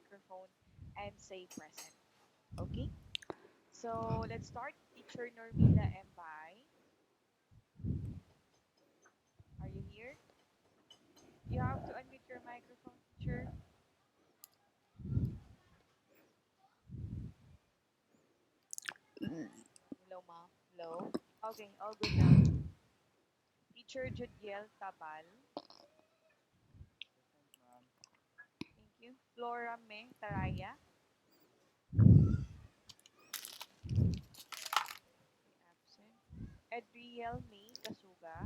microphone and say present. Okay? So let's start. Teacher Normila Mbay, are you here? You have to unmute your microphone, teacher. Hello, ma'am. Hello. Okay, all good now. Teacher Judiel Tabal. Thank you. Flora Meng Taraya. Absent. Edriel May Kasuga.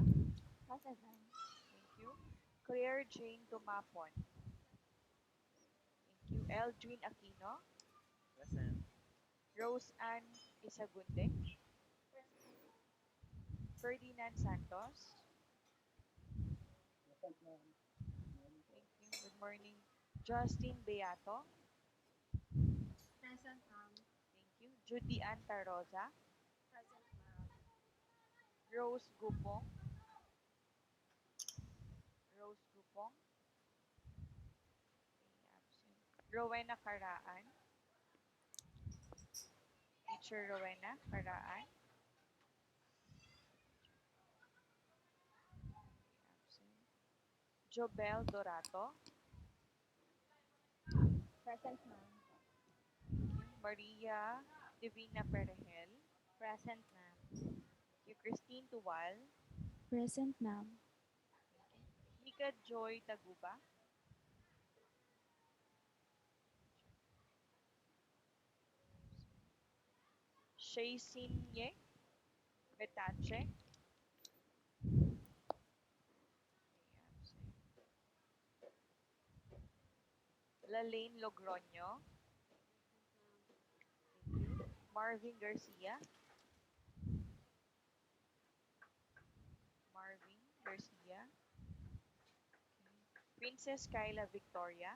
Present, ma'am. Thank you. Claire Jane Tumapon. Thank you. Eldrin Aquino. Present. Rose Ann Isagunde. Ferdinand Santos. Present, ma'am. Thank you. Good morning. Justin Beato. Present, ma'am. Thank you. Judy Anta Rosa. Present, ma'am. Rose Gupong. Rose Gupong. Okay, absent. Rowena Caraan. Teacher Rowena Caraan. Absent. Jobel Dorato. Present, ma'am. Maria Divina Perejel. Present, ma'am. Christine Tuwal. Present, ma'am. Nika Joy Taguba. Shay Sinye Betache. Lalaine Logroño. Thank you. Marvin Garcia. Marvin Garcia. Okay. Princess Kyla Victoria.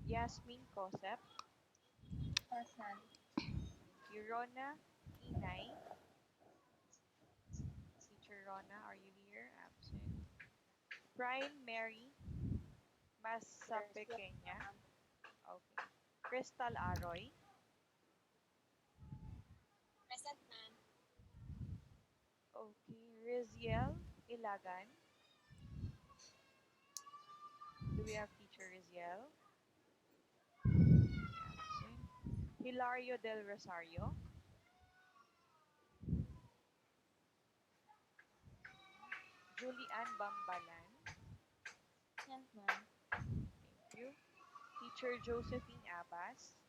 Yasmin Cosep. Present. Rona Inay. Teacher Rona, are you here? Absent. Prime Mary Masapequeña. Okay. Crystal Aroy. Present, ma'am. Okay. Riziel Ilagan. Do we have teacher Riziel? Absent. Hilario Del Rosario. Julian Bambalan. Present, ma'am. Thank you. Teacher Josephine Abbas.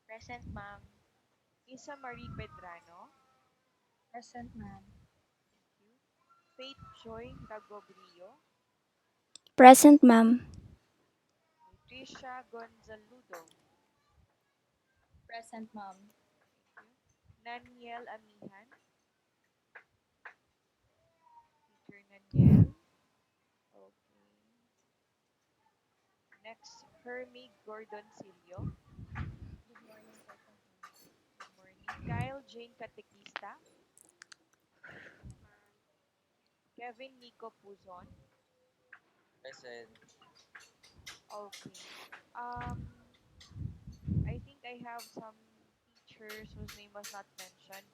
Present, ma'am. Isa Marie Pedrano. Present, ma'am. Thank you. Faith Joy Ragobrio. Present, ma'am. Trisha Gonzaludo. Present, ma'am. Thank you. Naniel Amihan. Teacher Naniel. Okay. Next, Hermie Gordon-Silio. Good morning, present, ma'am. Good morning. Kyle Jane Katekista. Present, ma'am. Kevin Nico Puzon. Present. Okay. Um, I think I have some teachers whose name was not mentioned.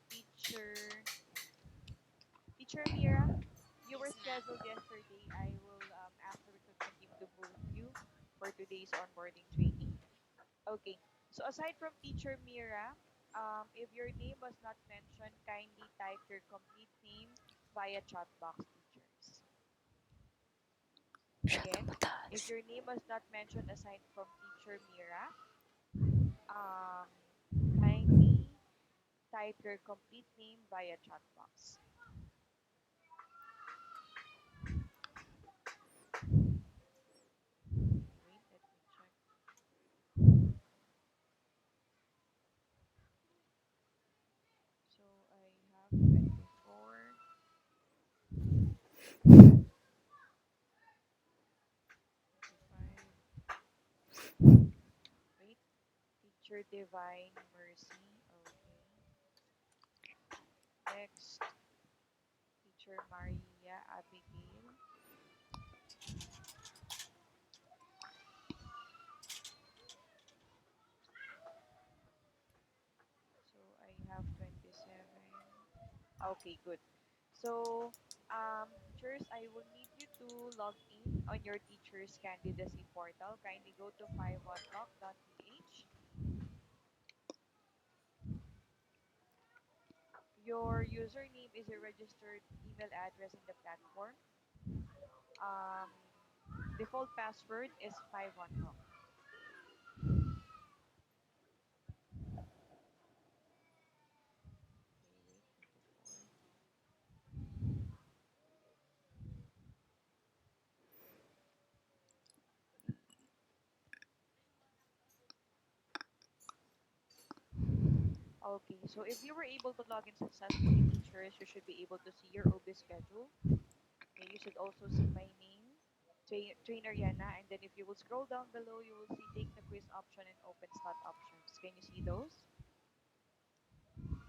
Teacher Mira, you were Yes, ma'am. scheduled yesterday. I will ask the recruitment team to move you for today's onboarding training. Okay. So aside from Teacher Mira, if your name was not mentioned, kindly type your complete name via chat box, teachers. Again, if your name was not mentioned aside from Teacher Mira, um, kindly type your complete name via chat box. Wait, let me check. So I have 24, 25. Wait, Teacher Divine Mercy. Okay. Next, Teacher Maria Abigail. Okay, good. So, teachers, I will need you to log in on your teacher's candidacy portal. Kindly go to 51talk.ph. Your username is a registered email address in the platform. Um, Default password is 51talk. Okay, wait. Before. Okay, so if you were able to log in successfully, teachers, you should be able to see your OB schedule. Okay, you should also see my name, Trainer Yana, and then if you will scroll down below, you will see take the quiz option and open slot options. Can you see those? Okay, wait.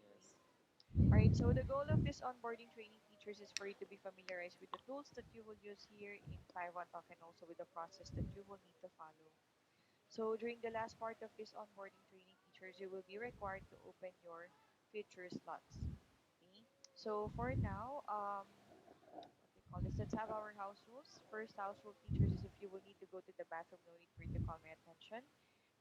Yes. Alright, so the goal of this onboarding training teachers is for you to be familiarized with the tools that you will use here in 51 Talk and also with the process that you will need to follow. So during the last part of this onboarding training teachers, you will be required to open your future slots. Okay? So for now, what they call this, let's have our house rules. First house rule teachers is if you will need to go to the bathroom, no need for you to call my attention.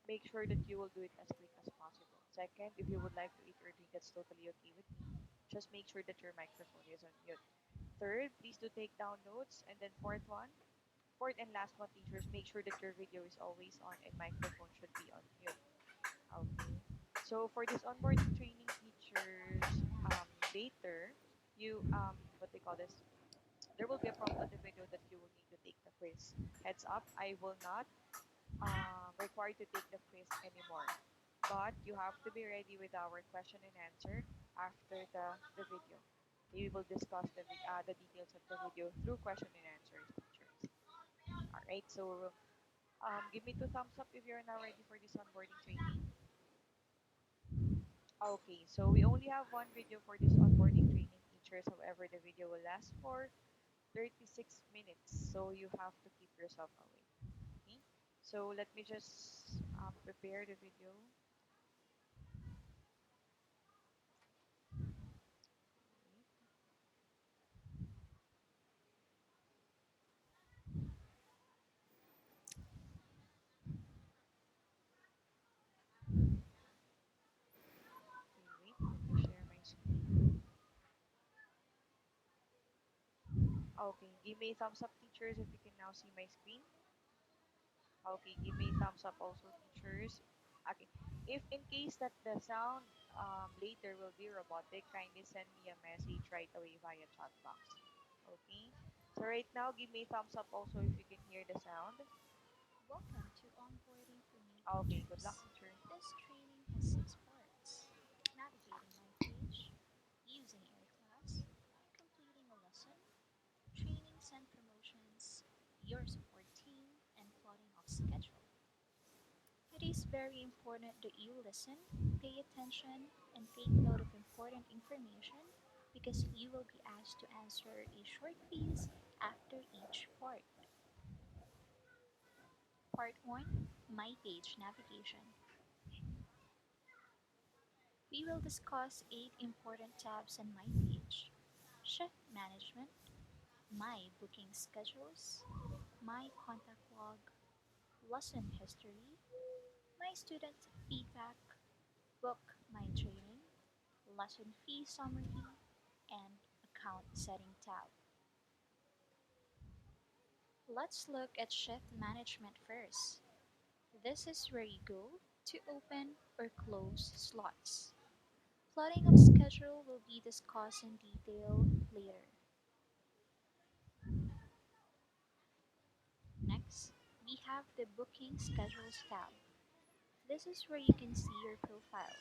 Make sure that you will do it as quick as possible. Second, if you would like to eat or drink, that's totally okay with me. Just make sure that your microphone is on mute. Third, please do take down notes. And then fourth and last one, teachers, make sure that your video is always on and microphone should be on mute. Okay. So for this onboarding training, teachers, later, you what they call this, there will be a prompt on the video that you will need to take the quiz. Heads up, I will not require to take the quiz anymore. But you have to be ready with our question and answer after the video. We will discuss the details of the video through question and answers, teachers. All right, so give me two thumbs up if you're now ready for this onboarding training. Okay, so we only have one video for this onboarding training, teachers. However, the video will last for 36 minutes, so you have to keep yourself awake. Okay, so let me just prepare the video. Okay, wait, let me share my screen. Okay, give me a thumbs up, teachers, if you can now see my screen. Okay, give me a thumbs up also, teachers. Okay, if in case that the sound later will be robotic, kindly send me a message right away via chat box. Okay, so right now, give me a thumbs up also if you can hear the sound. Welcome to onboarding for new Okay, good luck, teachers. teacher. This training has 6 parts: navigating my page, using AirClass, completing a lesson, trainings and promotions, your support team, and plotting of schedule. It is very important that you listen, pay attention, and take note of important information because you will be asked to answer a short quiz after each part. Part 1: My Page Navigation. We will discuss 8 important tabs on My Page: Shift Management, My Booking Schedules, My Contact Log, Lesson History, My Student Feedback, Book My Training, Lesson Fee Summary, and Account Setting tab. Let's look at Shift Management first. This is where you go to open or close slots. Plotting of schedule will be discussed in detail later. Next, we have the Booking Schedules tab. This is where you can see your profile.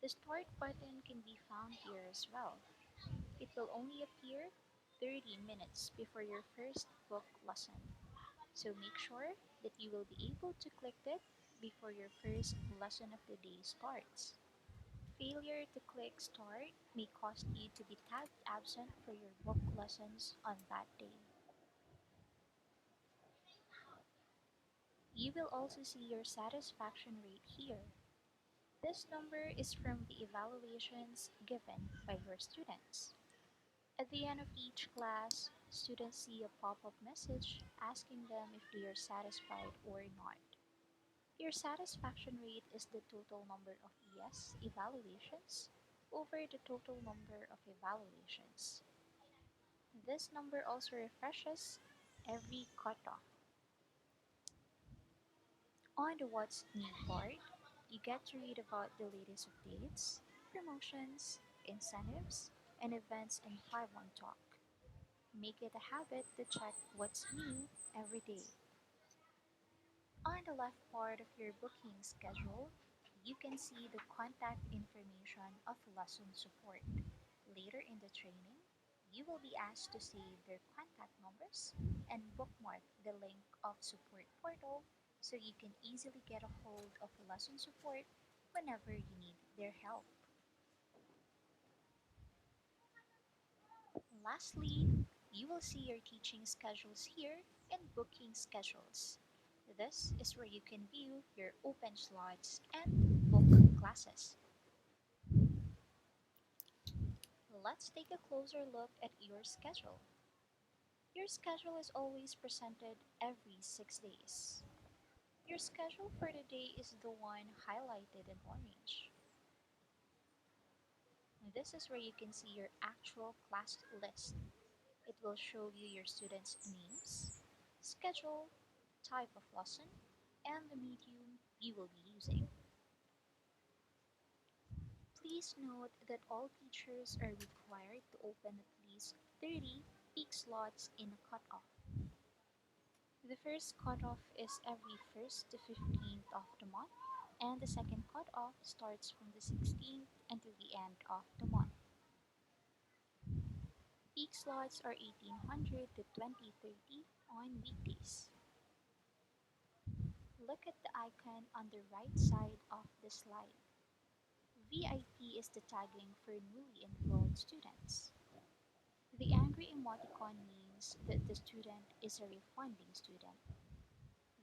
The Start button can be found here as well. It will only appear 30 minutes before your first book lesson, so make sure that you will be able to click it before your first lesson of the day starts. Failure to click Start may cost you to be tagged absent for your book lessons on that day. You will also see your satisfaction rate here. This number is from the evaluations given by your students. At the end of each class, students see a pop-up message asking them if they are satisfied or not. Your satisfaction rate is the total number of yes evaluations over the total number of evaluations. This number also refreshes every cutoff. On the What's New part, you get to read about the latest updates, promotions, incentives, and events in 5-1 Talk. Make it a habit to check what's new every day. On the left part of your booking schedule, you can see the contact information of lesson support. Later in the training, you will be asked to save their contact numbers and bookmark the link of support portal so you can easily get a hold of lesson support whenever you need their help. Lastly, you will see your teaching schedules here in booking schedules. This is where you can view your open slots and book classes. Let's take a closer look at your schedule. Your schedule is always presented every 6 days. Your schedule for the day is the one highlighted in orange. This is where you can see your actual class list. It will show you your students' names, schedule, type of lesson, and the medium you will be using. Please note that all teachers are required to open at least 30 peak slots in a cutoff. The first cutoff is every 1st to 15th of the month, and the second cutoff starts from the 16th until the end of the month. Peak slots are 1800 to 2030 on weekdays. Look at the icon on the right side of the slide. VIP is the tagging for newly enrolled students. The angry emoticon means that the student is a refunding student.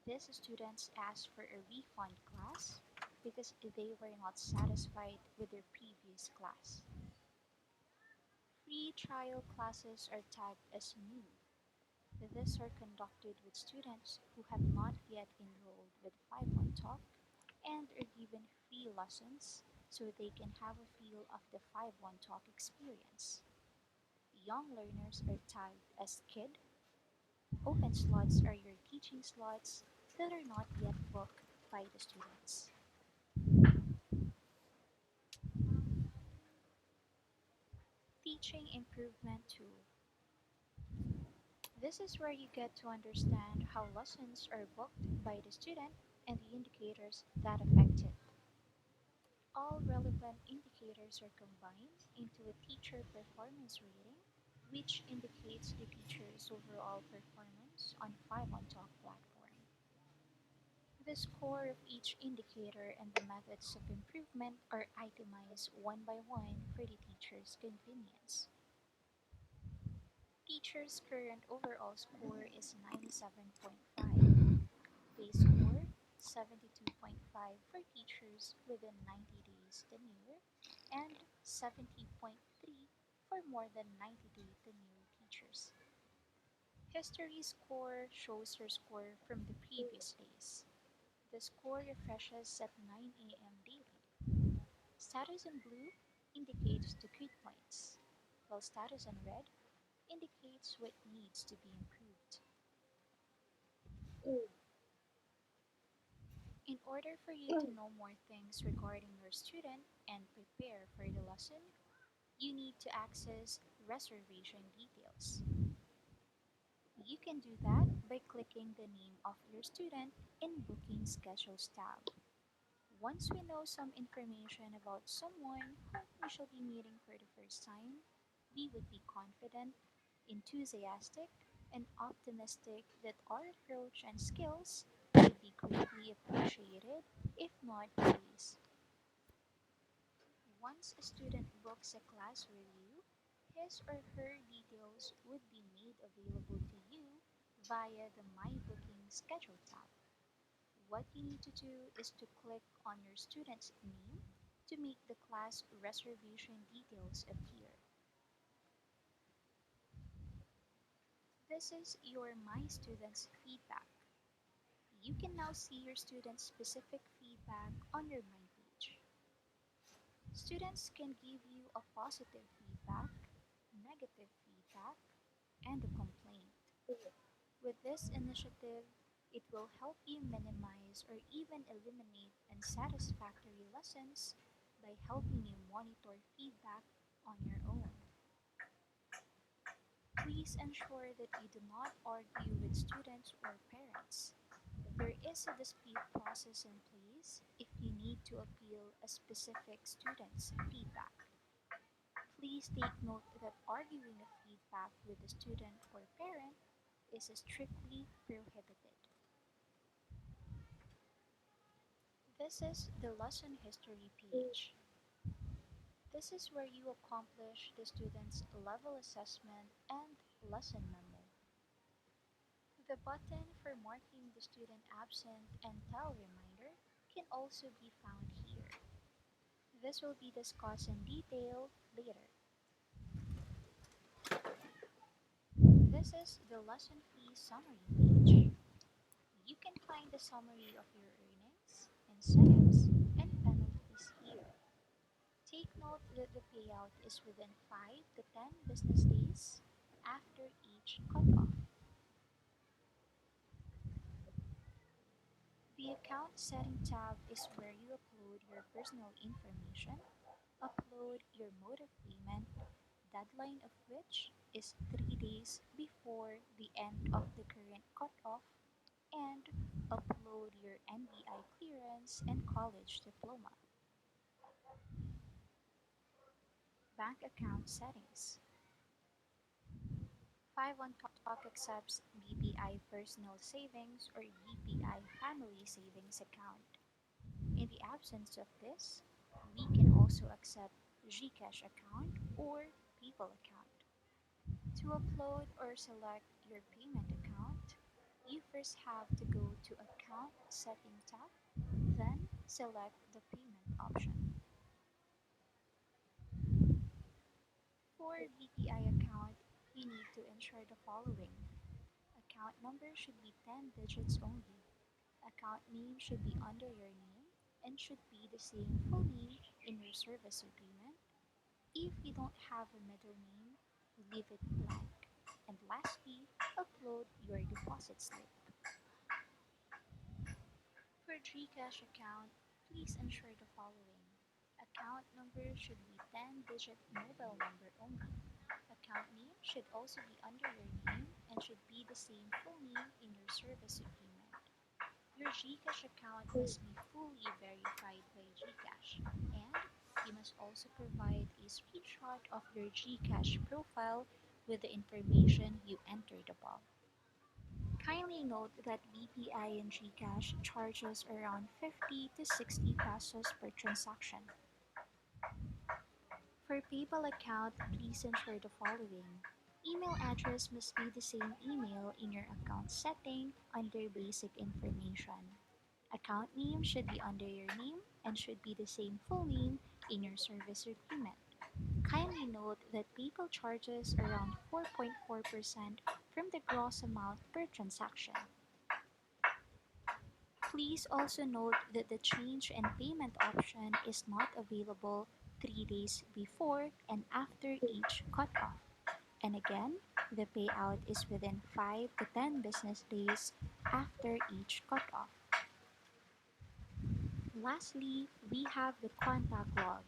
These students ask for a refund class because they were not satisfied with their previous class. Free trial classes are tagged as new. These are conducted with students who have not yet enrolled with 5-1 Talk and are given free lessons so they can have a feel of the 5-1 Talk experience. Young learners are tagged as kid. Open slots are your teaching slots that are not yet booked by the students. Teaching Improvement Tool. This is where you get to understand how lessons are booked by the student and the indicators that affect it. All relevant indicators are combined into a teacher performance rating, which indicates the teacher's overall performance on 5-on Talk platform. The score of each indicator and the methods of improvement are itemized one by one for the teacher's convenience. Teacher's current overall score is 97.5. Base score 72.5 for teachers within 90 days tenure and 70.3 for more than 90-day tenure teachers. History score shows your score from the previous days. The score refreshes at 9 a.m. daily. Status in blue indicates the good points, while status in red indicates what needs to be improved. In order for you to know more things regarding your student and prepare for the lesson, you need to access reservation details. You can do that by clicking the name of your student in Booking Schedules tab. Once we know some information about someone whom we shall be meeting for the first time, we would be confident, enthusiastic, and optimistic that our approach and skills would be greatly appreciated, if not praised. Once a student books a class with you, his or her details would be made available to you via the My Booking Schedule tab. What you need to do is to click on your student's name to make the class reservation details appear. This is your My Students feedback. You can now see your students' specific feedback on your My page. Students can give you a positive feedback, negative feedback, and a complaint. With this initiative, it will help you minimize or even eliminate unsatisfactory lessons by helping you monitor feedback on your own. Please ensure that you do not argue with students or parents. There is a dispute process in place if you need to appeal a specific student's feedback. Please take note that arguing a feedback with a student or parent is strictly prohibited. This is the lesson history page. This is where you accomplish the student's level assessment and lesson memo. The button for marking the student absent and tell reminder can also be found here. This will be discussed in detail later. This is the lesson fee summary page. You can find the summary of your earnings, incentives, and penalties here. Take note that the payout is within 5 to 10 business days after each cutoff. The account setting tab is where you upload your personal information, upload your mode of payment, deadline of which is 3 days before the end of the current cutoff, and upload your NBI clearance and college diploma. Bank account settings. 5 on Talk accepts BPI Personal Savings or BPI Family Savings account. In the absence of this, we can also accept GCash account or PayPal account. To upload or select your payment account, you first have to go to Account Setting tab, then select the payment option. For BPI account, you need to ensure the following. Account number should be 10 digits only. Account name should be under your name and should be the same full name in your service agreement. If you don't have a middle name, leave it blank. And lastly, upload your deposit slip. For GCash account, please ensure the following. Account number should be 10-digit mobile number only. Account name should also be under your name and should be the same full name in your service agreement. Your GCash account must be fully verified by GCash, and you must also provide a screenshot of your GCash profile with the information you entered above. Kindly note that BPI and GCash charges around 50 to 60 pesos per transaction. For PayPal account, please ensure the following. Email address must be the same email in your account setting under basic information. Account name should be under your name and should be the same full name in your service agreement. Kindly note that PayPal charges around 4.4% from the gross amount per transaction. Please also note that the change in payment option is not available 3 days before and after each cutoff. And again, the payout is within 5 to 10 business days after each cutoff. Lastly, we have the contact log.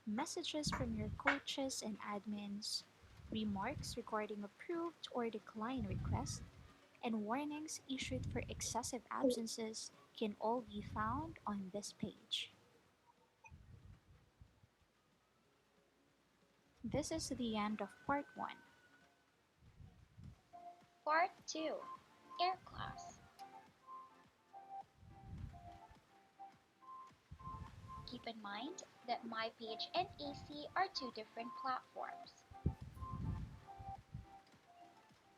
Messages from your coaches and admins, remarks regarding approved or declined requests, and warnings issued for excessive absences can all be found on this page. This is the end of part 1. Part 2. Air Class. Keep in mind that MyPage and AC are two different platforms.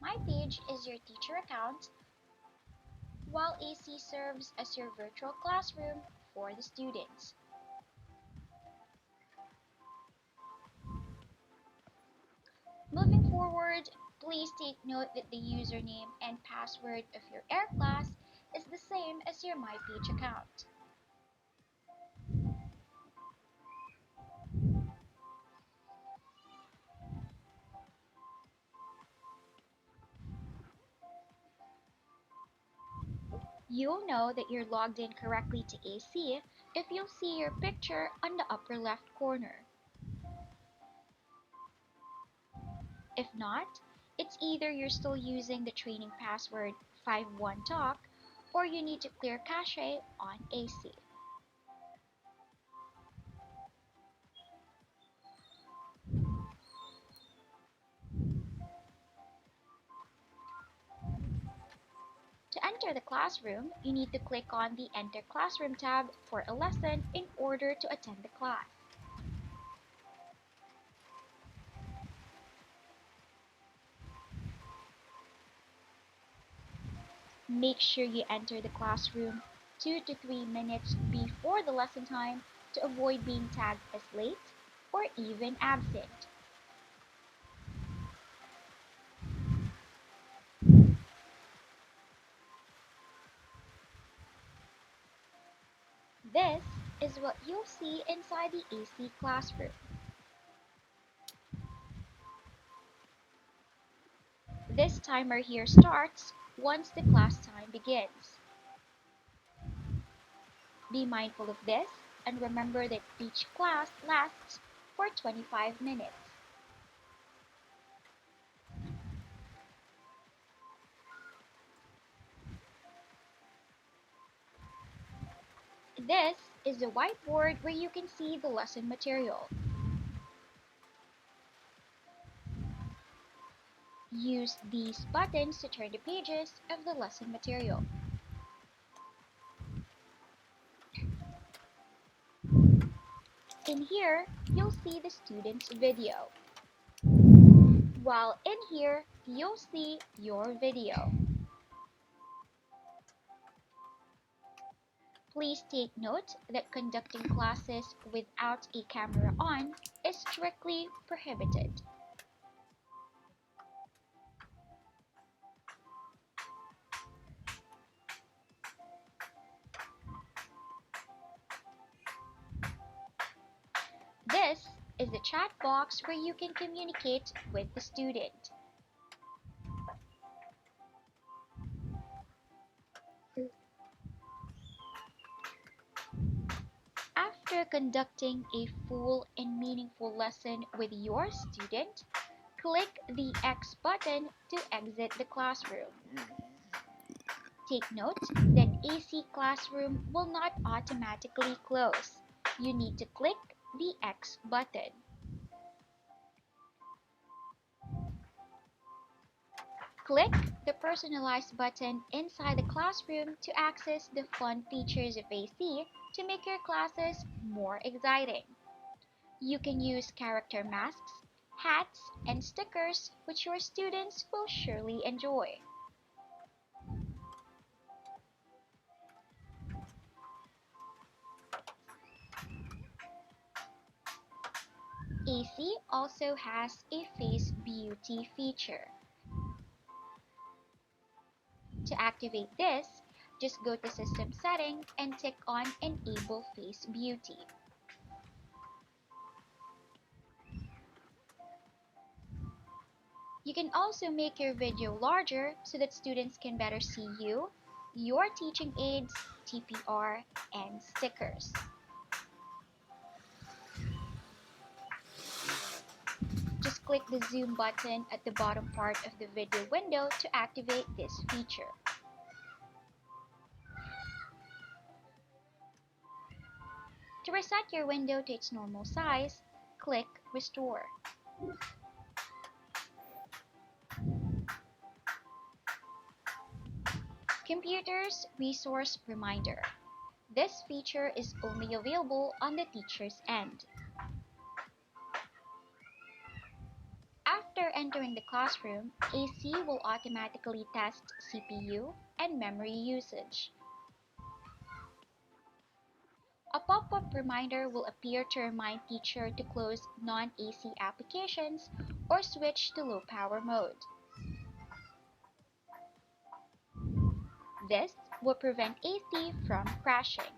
MyPage is your teacher account, while AC serves as your virtual classroom for the students. Moving forward, please take note that the username and password of your Air class is the same as your MyPage account. You'll know that you're logged in correctly to AC if you'll see your picture on the upper left corner. If not, it's either you're still using the training password 51talk or you need to clear cache on AC. To enter the classroom, you need to click on the Enter Classroom tab for a lesson in order to attend the class. Make sure you enter the classroom 2 to 3 minutes before the lesson time to avoid being tagged as late or even absent. This is what you'll see inside the AC classroom. This timer here starts once the class time begins. Be mindful of this and remember that each class lasts for 25 minutes. This is the whiteboard where you can see the lesson material. Use these buttons to turn the pages of the lesson material. In here, you'll see the student's video, while in here, you'll see your video. Please take note that conducting classes without a camera on is strictly prohibited. This is the chat box where you can communicate with the student. After conducting a full and meaningful lesson with your student, click the X button to exit the classroom. Take note that AC Classroom will not automatically close. You need to click the X button. Click the Personalize button inside the classroom to access the fun features of AC to make your classes more exciting. You can use character masks, hats, and stickers which your students will surely enjoy. AC also has a Face Beauty feature. To activate this, just go to System Settings and tick on Enable Face Beauty. You can also make your video larger so that students can better see you, your teaching aids, TPR, and stickers. Just click the zoom button at the bottom part of the video window to activate this feature. To reset your window to its normal size, click Restore. Computers Resource Reminder. This feature is only available on the teacher's end. After entering the classroom, AC will automatically test CPU and memory usage. A pop-up reminder will appear to remind teacher to close non-AC applications or switch to low power mode. This will prevent AC from crashing.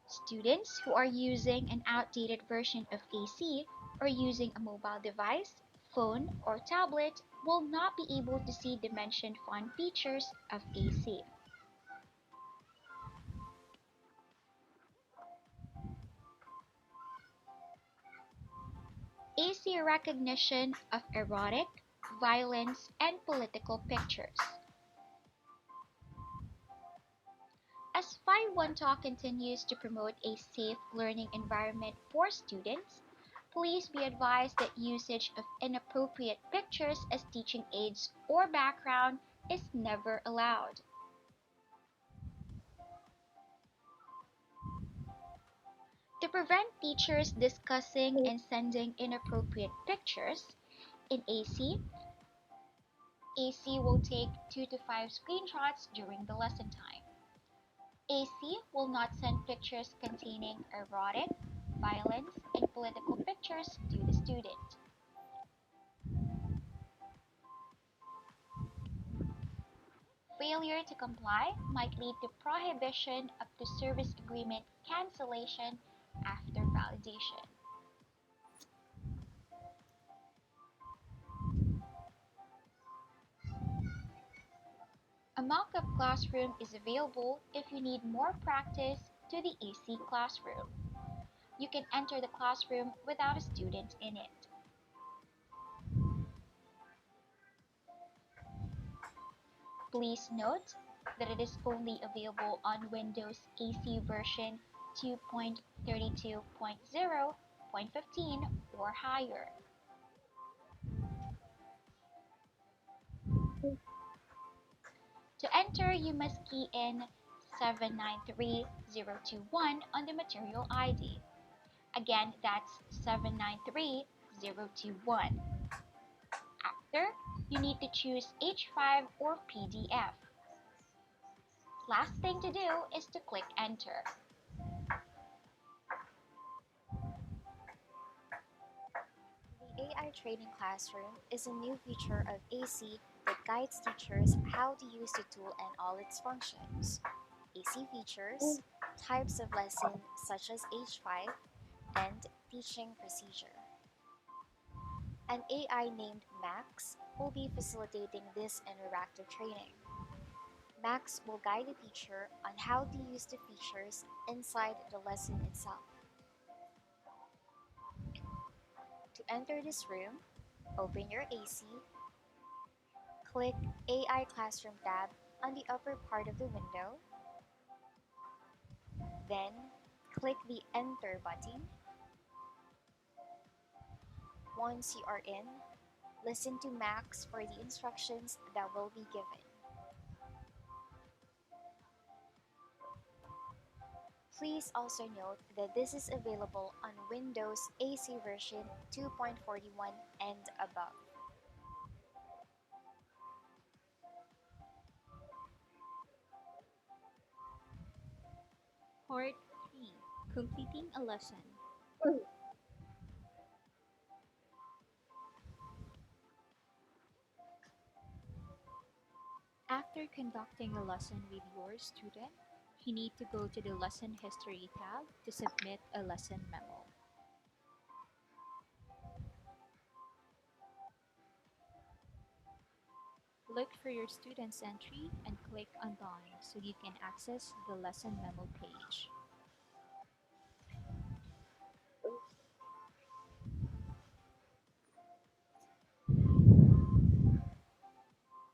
Students who are using an outdated version of AC or using a mobile device, phone, or tablet will not be able to see the mentioned fun features of AC. AC recognition of erotic, violence, and political pictures. As 5-1 Talk continues to promote a safe learning environment for students, please be advised that usage of inappropriate pictures as teaching aids or background is never allowed. To prevent teachers discussing and sending inappropriate pictures, in AC will take 2 to 5 screenshots during the lesson time. AC will not send pictures containing erotic, violence, and political pictures to the student. Failure to comply might lead to prohibition up to service agreement cancellation after validation. A mock-up classroom is available if you need more practice to the AC classroom. You can enter the classroom without a student in it. Please note that it is only available on Windows AC version 2.32.0.15 or higher. To enter, you must key in 793021 on the material ID. Again, that's 793021. After, you need to choose H5 or PDF. Last thing to do is to click enter. The AI Training Classroom is a new feature of AC that guides teachers how to use the tool and all its functions. AC features, types of lesson such as H5, and teaching procedure. An AI named Max will be facilitating this interactive training. Max will guide the teacher on how to use the features inside the lesson itself. To enter this room, open your AC, click AI Classroom tab on the upper part of the window, then click the Enter button. Once you are in, listen to Max for the instructions that will be given. Please also note that this is available on Windows AC version 2.41 and above. Part 3. Completing a lesson. After conducting a lesson with your student, you need to go to the Lesson History tab to submit a lesson memo. Look for your student's entry and click on Done so you can access the lesson memo page.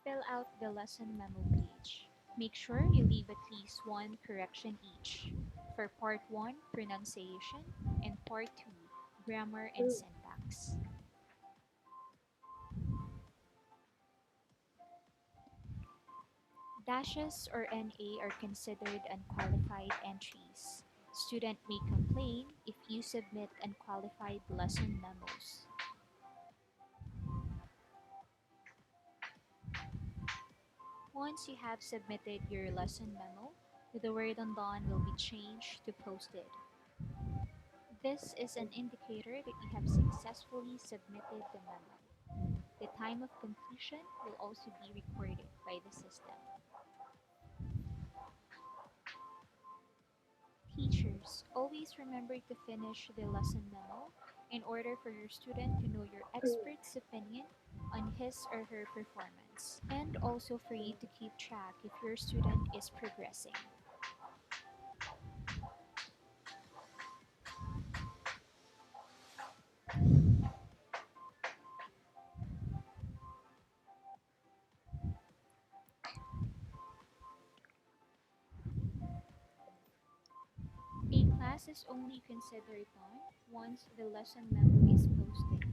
Fill out the lesson memo page. Make sure you leave at least one correction each. For Part 1, pronunciation, and Part 2, grammar and syntax. Dashes or NA are considered unqualified entries. Student may complain if you submit unqualified lesson memos. Once you have submitted your lesson memo, the word on done will be changed to posted. This is an indicator that you have successfully submitted the memo. The time of completion will also be recorded by the system. Teachers, always remember to finish the lesson memo in order for your student to know your expert's opinion on his or her performance, and also for you to keep track if your student is progressing. A class is only considered done once the lesson memo is posted.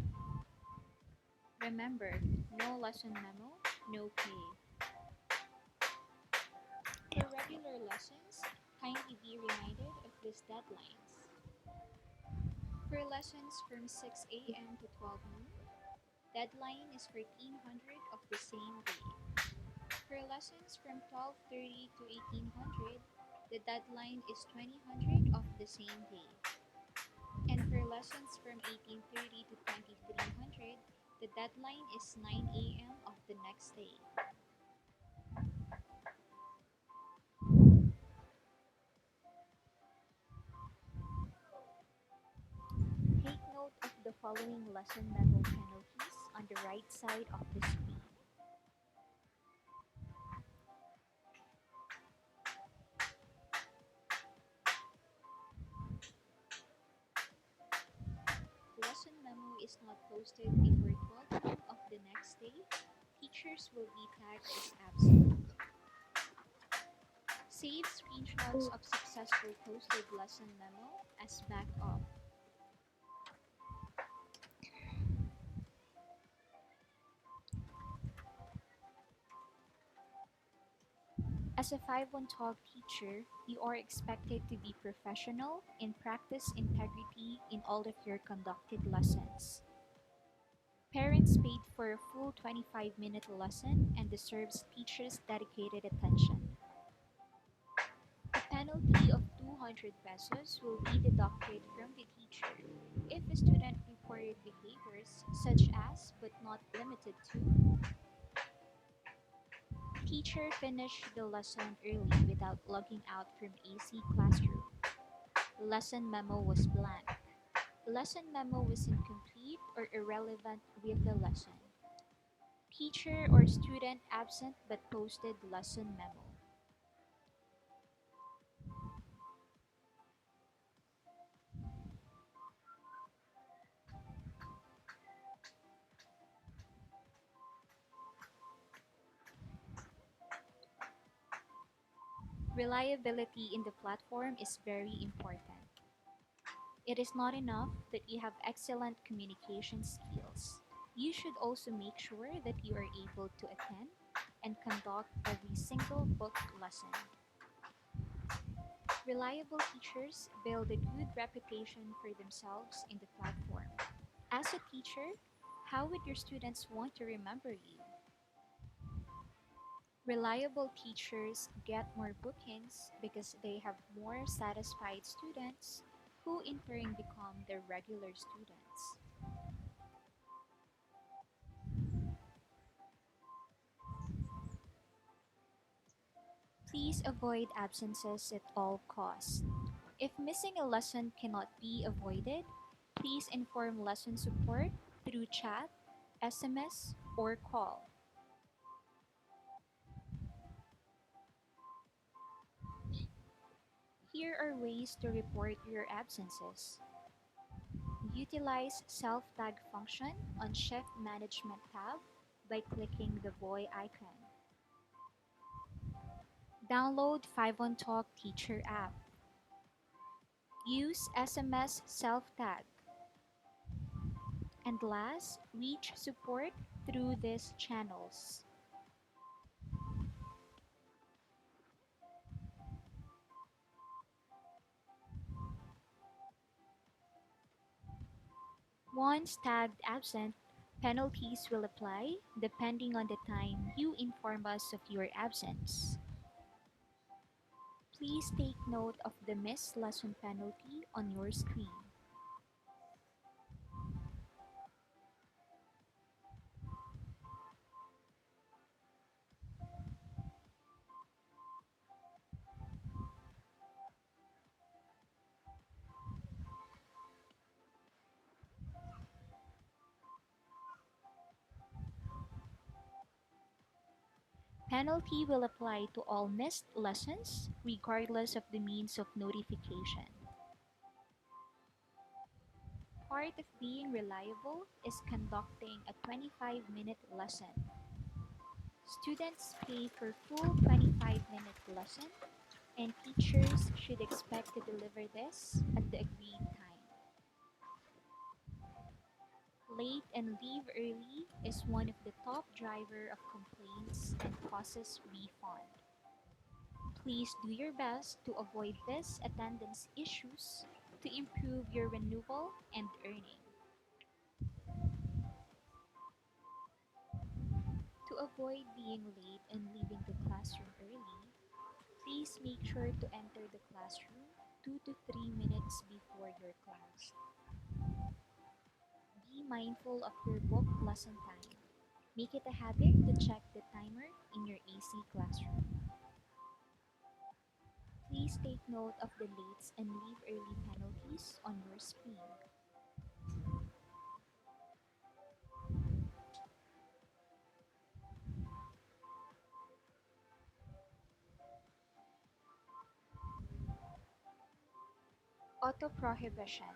Remember, no lesson memo, no pay. For regular lessons, kindly be reminded of these deadlines. For lessons from 6 a.m. to 12 noon, deadline is 1400 of the same day. For lessons from 12:30 to 1800, the deadline is 2000 of the same day. And for lessons from 1830 to 2300, the deadline is 9 a.m. of the next day. Take note of the following lesson memo penalties on the right side of the screen. Lesson memo is not posted before 12 noon of the next day, teachers will be tagged as absent. Save screenshots of successful posted lesson memo as backup. As a 5-1 Talk teacher, you are expected to be professional and practice integrity in all of your conducted lessons. Parents paid for a full 25-minute lesson and deserves teachers' dedicated attention. A penalty of 200 pesos will be deducted from the teacher if a student reported behaviors such as, but not limited to, teacher finished the lesson early without logging out from AC classroom. Lesson memo was blank. Lesson memo was incomplete or irrelevant with the lesson. Teacher or student absent but posted lesson memo. Reliability in the platform is very important. It is not enough that you have excellent communication skills. You should also make sure that you are able to attend and conduct every single booked lesson. Reliable teachers build a good reputation for themselves in the platform. As a teacher, how would your students want to remember you? Reliable teachers get more bookings because they have more satisfied students who in turn become their regular students. Please avoid absences at all costs. If missing a lesson cannot be avoided, please inform lesson support through chat, SMS, or call. Here are ways to report your absences. Utilize self-tag function on Shift Management tab by clicking the boy icon. Download 5 on Talk Teacher app. Use SMS self-tag. And last, reach support through these channels. Once tagged absent, Penalties will apply depending on the time you inform us of your absence. Please take note of the missed lesson penalty on your screen. Penalty will apply to all missed lessons, regardless of the means of notification. Part of being reliable is conducting a 25-minute lesson. Students pay for full 25-minute lesson, and teachers should expect to deliver this at the agreed time. Late and leave early is one of the top driver of complaints and causes refund. Please do your best to avoid these attendance issues to improve your renewal and earning. To avoid being late and leaving the classroom early, please make sure to enter the classroom 2 to 3 minutes before your class. Be mindful of your booked lesson time. Make it a habit to check the timer in your AC classroom. Please take note of the late and leave early penalties on your screen. Auto prohibition.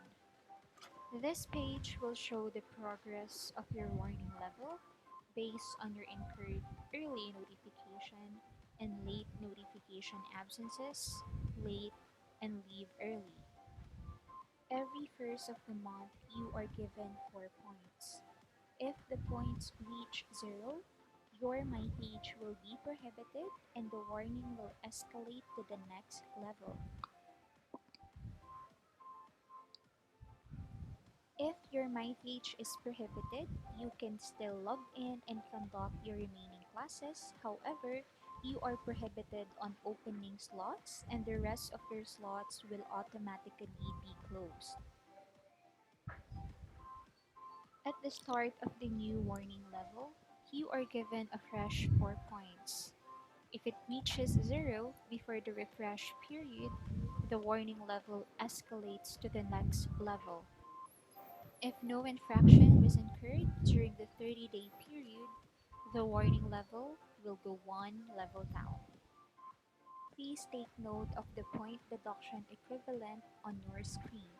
This page will show the progress of your warning level based on your incurred early notification and late notification absences, late and leave early. Every first of the month, you are given 4 points. If the points reach 0, your my page will be prohibited and the warning will escalate to the next level. If your My Page is prohibited, you can still log in and conduct your remaining classes. However, you are prohibited on opening slots and the rest of your slots will automatically be closed. At the start of the new warning level, you are given a fresh 4 points. If it reaches 0 before the refresh period, the warning level escalates to the next level. If no infraction was incurred during the 30-day period, the warning level will go one level down. Please take note of the point deduction equivalent on your screen.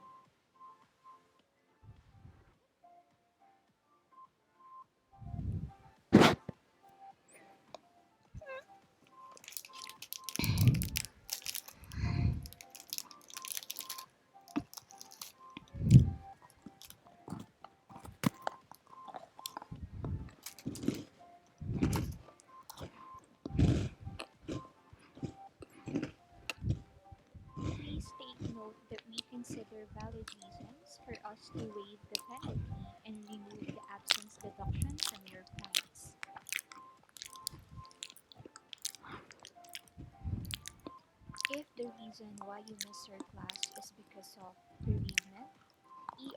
Please take note that we consider valid reasons for us to waive the penalty and remove the absence deduction from your points. If the reason why you miss your class is because of bereavement,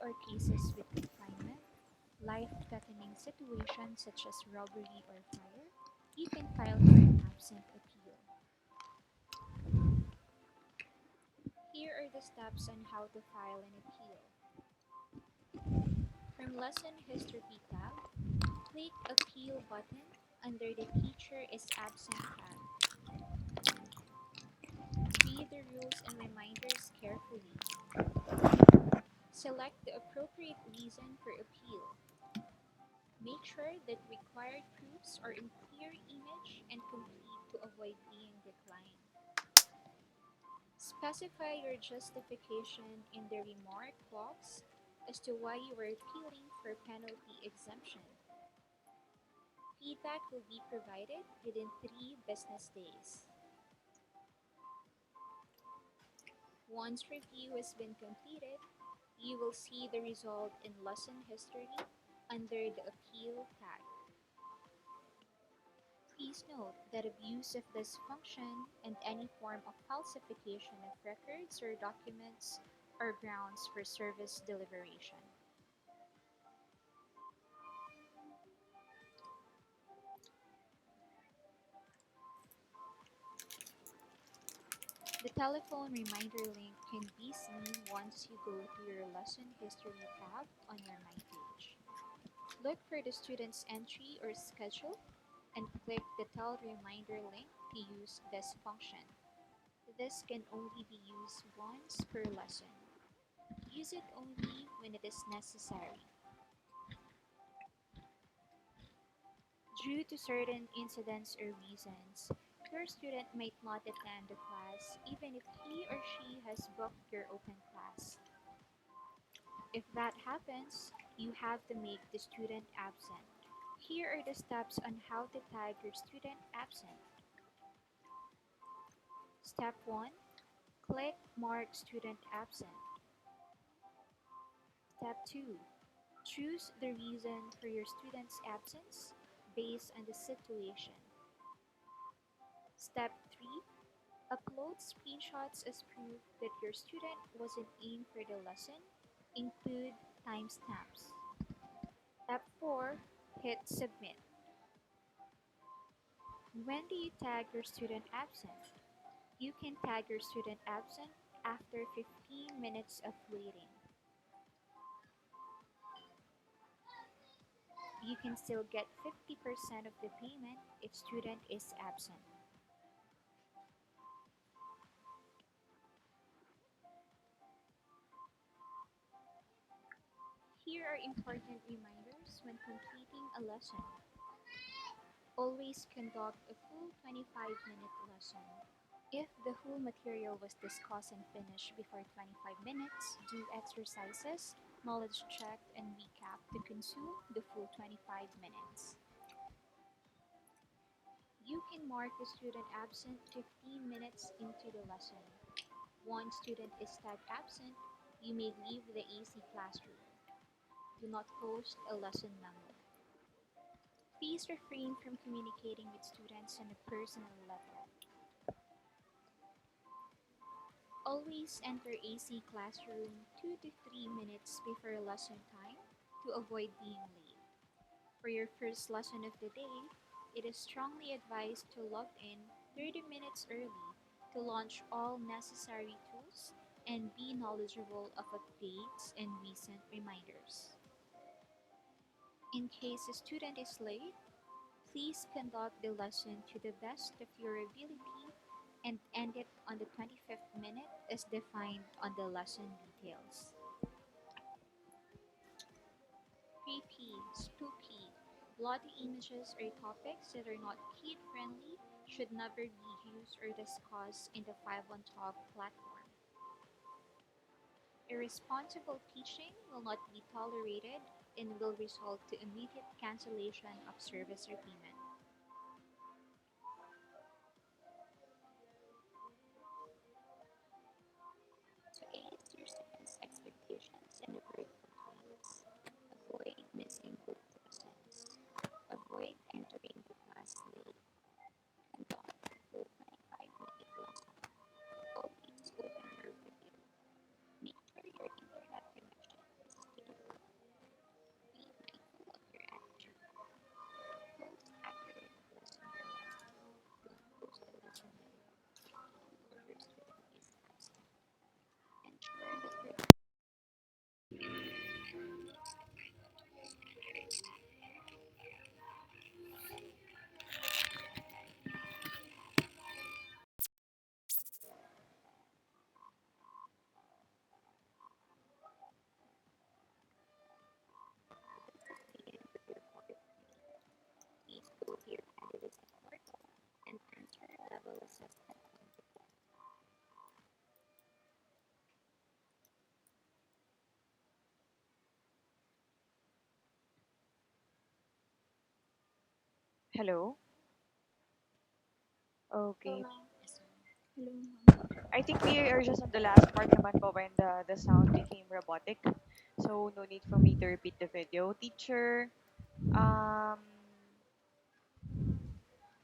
or cases with confinement, life-threatening situations such as robbery or fire, you can file for an absent appeal. Here are the steps on how to file an appeal. From Lesson History tab, click Appeal button under the Teacher is Absent tab. Read the rules and reminders carefully. Select the appropriate reason for appeal. Make sure that required proofs are in clear image and complete to avoid being declined. Specify your justification in the remark box as to why you are appealing for penalty exemption. Feedback will be provided within 3 business days. Once review has been completed, you will see the result in lesson history under the appeal tag. Please note that abuse of this function and any form of falsification of records or documents are grounds for service deliberation. The telephone reminder link can be seen once you go to your lesson history tab on your My page. Look for the student's entry or schedule and click the Tell Reminder link to use this function. This can only be used once per lesson. Use it only when it is necessary. Due to certain incidents or reasons, your student might not attend the class even if he or she has booked your open class. If that happens, you have to make the student absent. Here are the steps on how to tag your student absent. Step 1. Click Mark Student Absent. Step 2. Choose the reason for your student's absence based on the situation. Step 3. Upload screenshots as proof that your student wasn't in for the lesson. Include timestamps. Step 4. Hit Submit. When do you tag your student absent? You can tag your student absent after 15 minutes of waiting. You can still get 50% of the payment if student is absent. Here are important reminders when completing a lesson. Always conduct a full 25-minute lesson. If the whole material was discussed and finished before 25 minutes, do exercises, knowledge check, and recap to consume the full 25 minutes. You can mark the student absent 15 minutes into the lesson. Once student is tagged absent, you may leave the AC classroom. Do not post a lesson memo. Please refrain from communicating with students on a personal level. Always enter AC classroom 2 to 3 minutes before lesson time to avoid being late. For your first lesson of the day, it is strongly advised to log in 30 minutes early to launch all necessary tools and be knowledgeable of updates and recent reminders. In case a student is late, please conduct the lesson to the best of your ability and end it on the 25th minute as defined on the lesson details. Creepy, spooky, bloody images or topics that are not kid friendly should never be used or discussed in the 5 on Talk platform. Irresponsible teaching will not be tolerated and will result to immediate cancellation of service or payment. To aid your students' expectations and avoid complaints, avoid missing book lessons, avoid entering the class late, conduct a full 25-minute lesson, always open your video, make sure your internet connection is stable, be mindful of your attitude, post accurate lesson notes, don't post a lesson note or your student is absent, ensure that your begin with your report. Please go to your candidate's portal and enter level assessment on the form. Hello? Hello, Okay. ma'am. Hello, ma'am. I think we are just on the last part naman po when the sound became robotic. so no need for me to repeat the video. Teacher, um,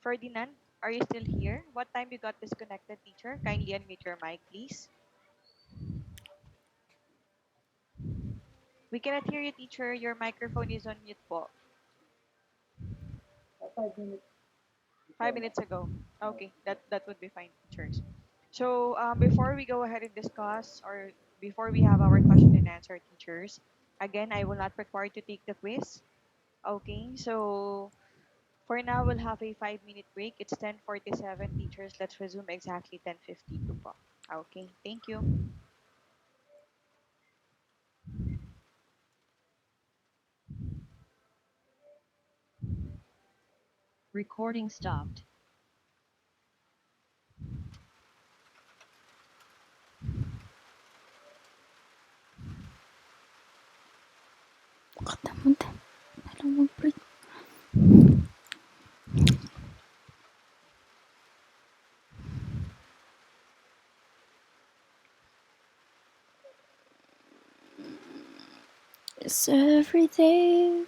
Ferdinand, are you still here? What time you got disconnected, teacher? Kindly unmute your mic, please. We cannot hear you, teacher. Your microphone is on mute po. 5 minutes ago. Okay, that would be fine, teachers. So before we go ahead and discuss, or before we have our question and answer, teachers, again, I will not require to take the quiz. Okay, so for now, we'll have a 5 minute break. It's 10:47, teachers. Let's resume exactly 10:52 po. Okay, thank you. Recording stopped. Katamunte. Alam mo, break. It's every day.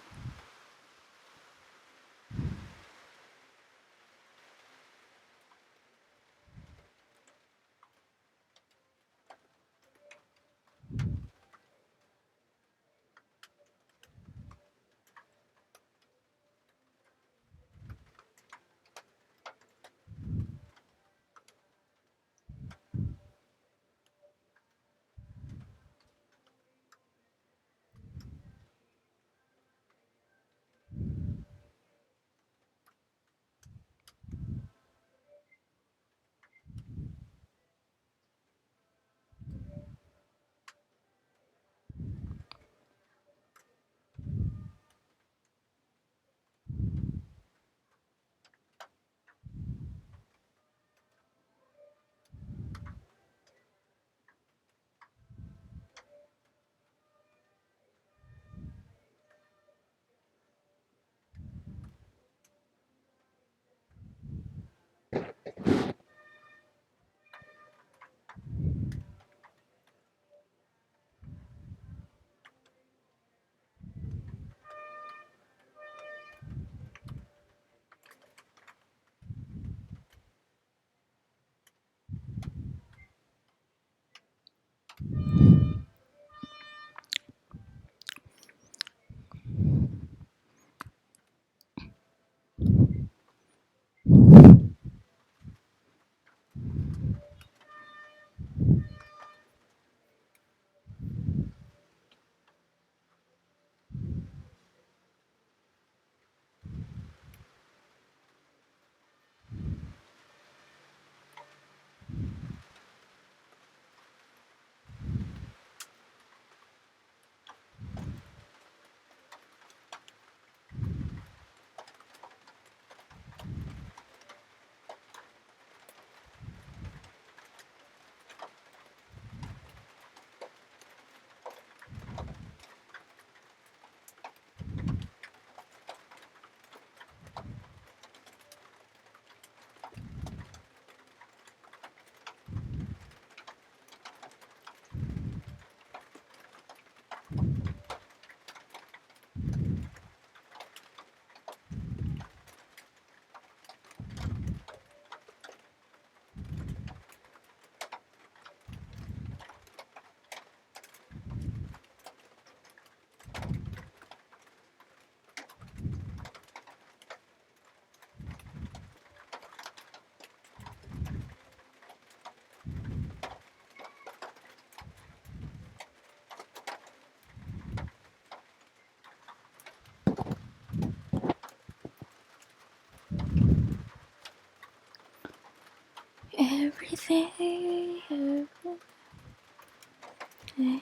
Every day. Every day.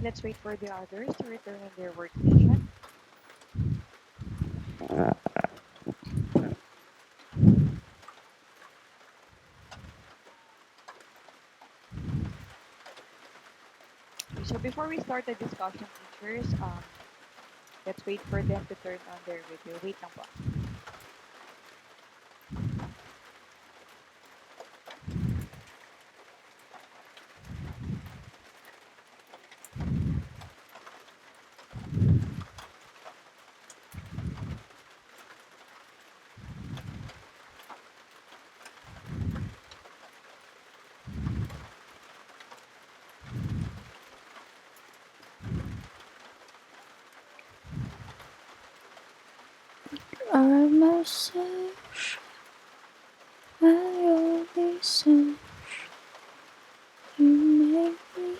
let's wait for the others to return on their workstation. Okay, so before we start the discussion, teachers, let's wait for them to turn on their video. Wait lang po. Our message, I always send. You make me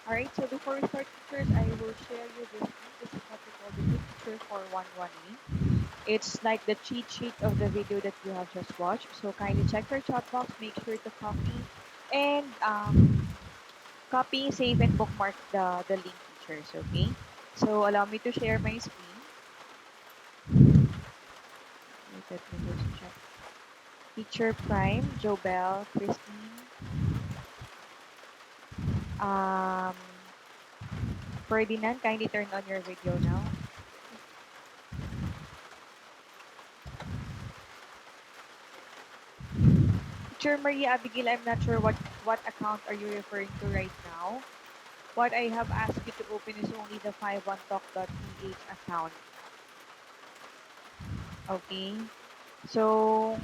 All right, so before we start, teachers, I will share you this link. This is what we call the new teacher 411 link. It's like the cheat sheet of the video that you have just watched. So kindly check your chat box, make sure to copy and copy, save, and bookmark the link, teachers. Okay. So allow me to share my screen. Wait, let me just check. Teacher Prime, Jobel, Christine, um, Ferdinand, kindly turn on your video now. Teacher Maria Abigail, I'm not sure what account are you referring to right now. What I have asked you to open is only the 51talk.ph account. Okay. So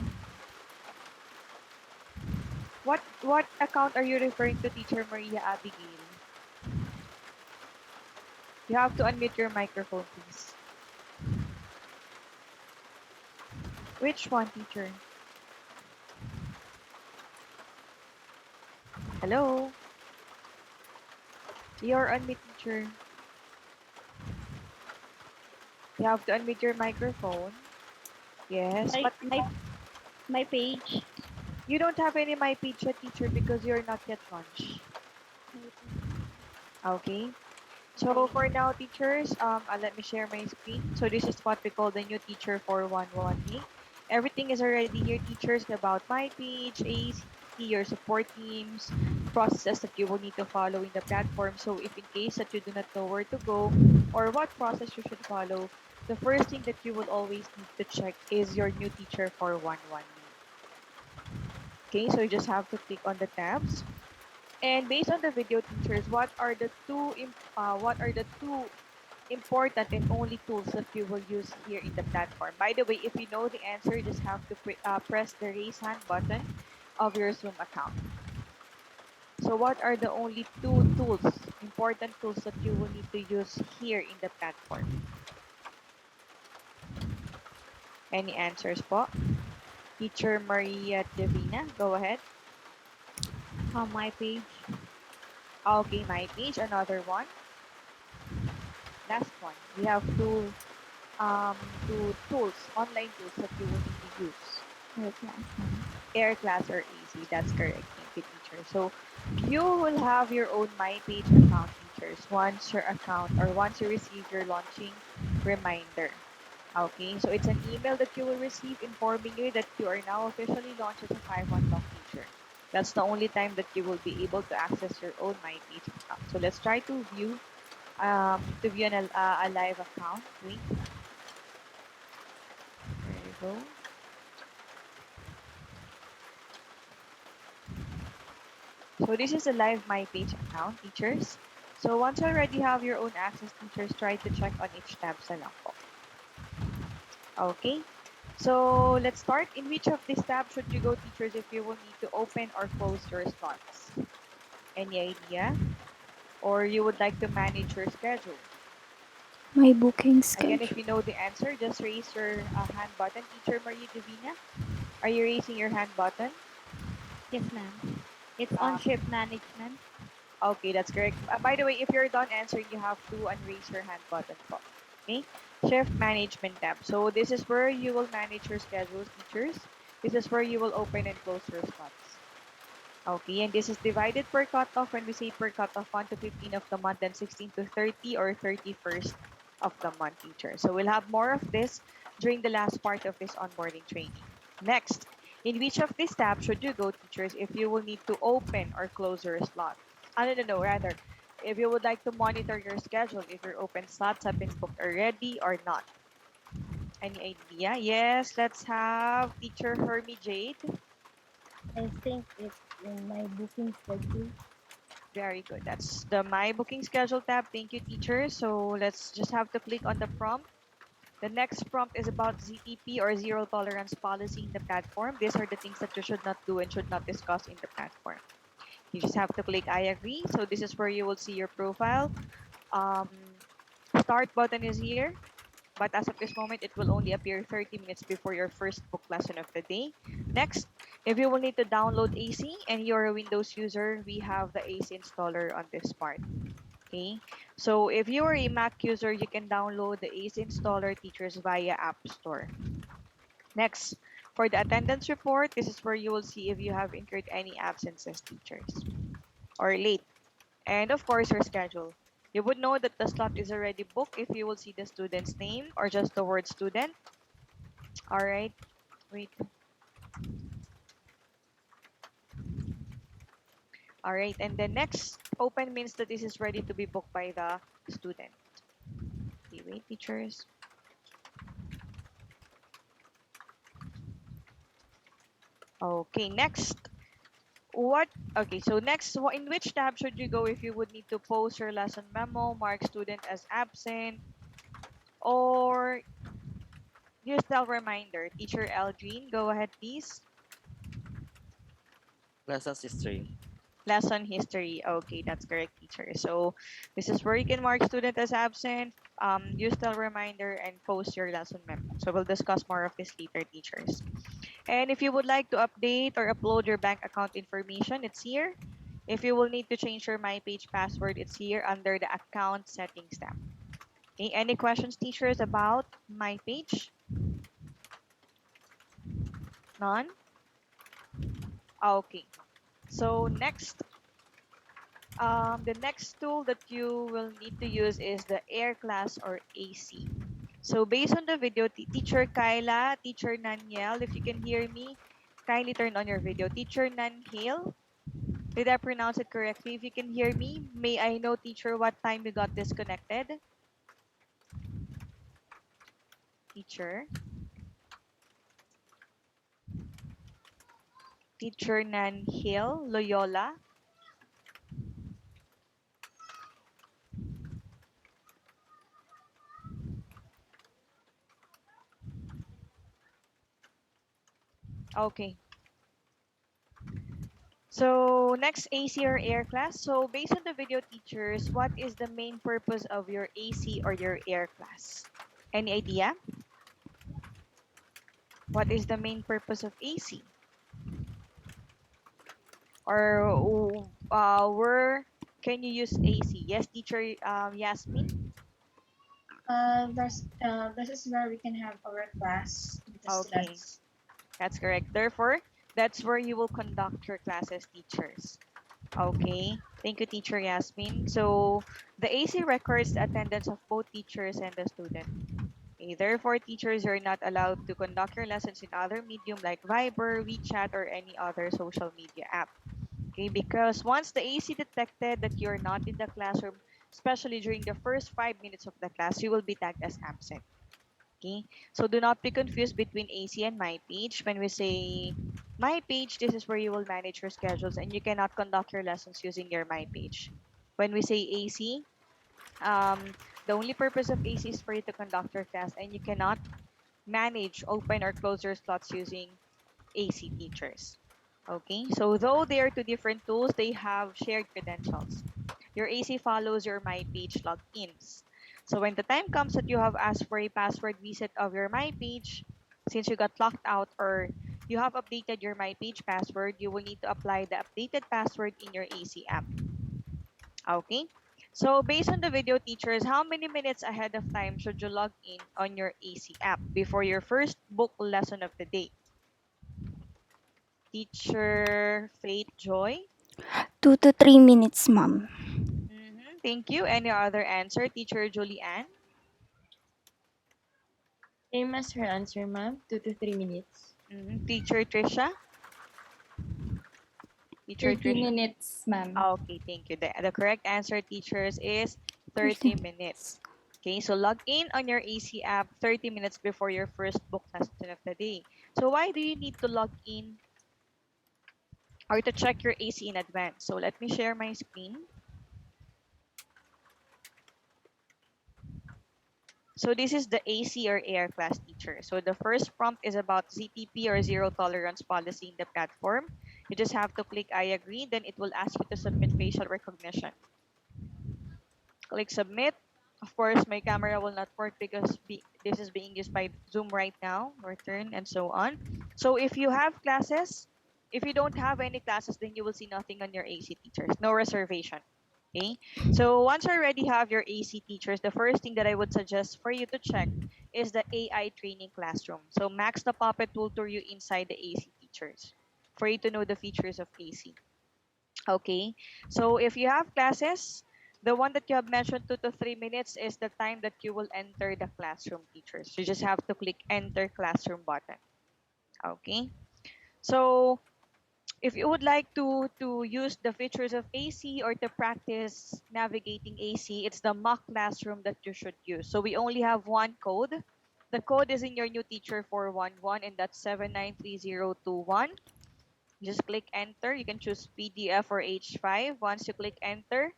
what account are you referring to, Teacher Maria Abigail? You have to unmute your microphone, please. Which one, teacher? Hello? You're unmute, teacher. You have to unmute your microphone. Yes. My my my page. You don't have any my page yet, teacher, because you're not yet launched. Okay. So Okay. for now, teachers, let me share my screen. So this is what we call the new teacher 411A. Everything is already here, teachers, about my page, ACT, your support teams, processes that you will need to follow in the platform. So if in case that you do not know where to go or what process you should follow, the first thing that you will always need to check is your new teacher 411A. Okay, so you just have to click on the tabs. And based on the video, teachers, what are the two important and only tools that you will use here in the platform? By the way, if you know the answer, you just have to press the raise hand button of your Zoom account. So what are the only two tools, important tools that you will need to use here in the platform? Any answers po? Teacher Maria Divina, go ahead. On my page. Okay, my page, another one. Last one. We have two tools, online tools that you will need to use. Her class, ma'am. Air class or easy. That's correct. Thank you, teacher. So you will have your own My Page account, teachers, once your account or once you receive your launching reminder. Okay, so it's an email that you will receive informing you that you are now officially launched as a 5-1 Talk teacher. That's the only time that you will be able to access your own My Page account. So let's try to view a live account. Wait, there you go. So this is a live My Page account, teachers. So once you already have your own access, teachers, try to check on each tab sa lang po. Okay. So let's start. In which of these tabs should you go, teachers, if you will need to open or close your slots? Any idea? Or you would like to manage your schedule? my booking Again, if schedule. you know the answer, just raise your hand button. Teacher Maria Divina, are you raising your hand button? Yes, ma'am. It's on Um, ship management. okay, that's correct. By the way, if you're done answering, you have to unraise your hand button po. Okay, shift management tab. So this is where you will manage your schedules, teachers. This is where you will open and close your slots. Okay, and this is divided per cutoff. When we say per cutoff, 1 to 15 of the month, then 16 to 30 or 31st of the month, teacher. So we'll have more of this during the last part of this onboarding training. Next, in which of these tabs should you go, teachers, if you will need to open or close your slot? No, rather, if you would like to monitor your schedule, if your open slots have been booked already or not. Any idea? Yes, let's have teacher Hermie Jade. I think it's in my booking schedule. Very good. That's the My Booking Schedule tab. Thank you, teacher. So let's just have to click on the prompt. The next prompt is about ZTP or zero tolerance policy in the platform. These are the things that you should not do and should not discuss in the platform. You just have to click I agree. So this is where you will see your profile. Um, Start button is here, but as of this moment, it will only appear 30 minutes before your first book lesson of the day. Next, if you will need to download AC and you're a Windows user, we have the AC installer on this part. Okay, so if you are a Mac user, you can download the AC installer teachers via App Store. Next, for the attendance report, this is where you will see if you have incurred any absences, teachers, or late. And of course, your schedule. You would know that the slot is already booked if you will see the student's name or just the word student. All right, wait. All right, and the next open means that this is ready to be booked by the student. Okay, wait, teachers. Okay, next. What? Okay, so next, in which tab should you go if you would need to post your lesson memo, mark student as absent, or use the reminder? Teacher Eldrin, go ahead, please. Lessons history. Lesson history. Okay, that's correct, teacher. So this is where you can mark student as absent, use the reminder, and post your lesson memo. So we'll discuss more of this later, teachers. And if you would like to update or upload your bank account information, it's here. If you will need to change your My Page password, it's here under the account settings tab. Okay, any questions, teachers, about My Page? None? Okay. So next, the next tool that you will need to use is the Air Class or AC. So based on the video, Teacher Kyla, Teacher Naniel, if you can hear me, kindly turn on your video. Teacher Nanhale, did I pronounce it correctly? If you can hear me, may I know, teacher, what time you got disconnected? Teacher, Teacher Nanhale, Loyola. Okay. So next, AC or air class. So based on the video, teachers, what is the main purpose of your AC or your air class? Any idea? What is the main purpose of AC? Or where can you use AC? Yes, teacher Yasmin? This is where we can have our class with the Okay, students. that's correct. Therefore, that's where you will conduct your classes, teachers. Okay, thank you, teacher Yasmin. So the AC records the attendance of both teachers and the student. Okay, therefore, teachers are not allowed to conduct your lessons in other medium like Viber, WeChat, or any other social media app. Okay, because once the AC detected that you're not in the classroom, especially during the first 5 minutes of the class, you will be tagged as absent. Okay, so do not be confused between AC and My Page. When we say My Page, this is where you will manage your schedules and you cannot conduct your lessons using your My Page. When we say AC, the only purpose of AC is for you to conduct your class and you cannot manage, open, or close your slots using AC, teachers. Okay, so though they are two different tools, they have shared credentials. Your AC follows your My Page logins. So when the time comes that you have asked for a password reset of your My Page, since you got locked out or you have updated your My Page password, you will need to apply the updated password in your AC app. Okay. So based on the video, teachers, how many minutes ahead of time should you log in on your AC app before your first book lesson of the day? Teacher Faith Joy. 2 to 3 minutes, ma'am. Thank you. Any other answer? Teacher Julianne. Same as her answer, ma'am. 2 to 3 minutes. Teacher Trisha. Teacher 30 Trisha. minutes, ma'am. Okay, thank you. The correct answer, teachers, is 30 30 minutes. Okay, so log in on your AC app 30 minutes before your first book lesson of the day. So why do you need to log in or to check your AC in advance? So let me share my screen. So this is the AC or air class, teacher. So the first prompt is about ZTP or zero tolerance policy in the platform. You just have to click I agree, then it will ask you to submit facial recognition. Click submit. Of course, my camera will not work because this is being used by Zoom right now, return, and so on. So if you have classes, if you don't have any classes, then you will see nothing on your AC teachers, no reservation. Okay. So once you already have your AC teachers, the first thing that I would suggest for you to check is the AI training classroom. So Max the Puppet will tour you inside the AC teachers for you to know the features of AC. Okay. So if you have classes, the one that you have mentioned 2 to 3 minutes is the time that you will enter the classroom, teachers. You just have to click enter classroom button. Okay. So if you would like to use the features of AC or to practice navigating AC, it's the mock classroom that you should use. So we only have one code. The code is in your new teacher 411, and that's 793021. Just click enter. You can choose PDF or H5. Once you click enter,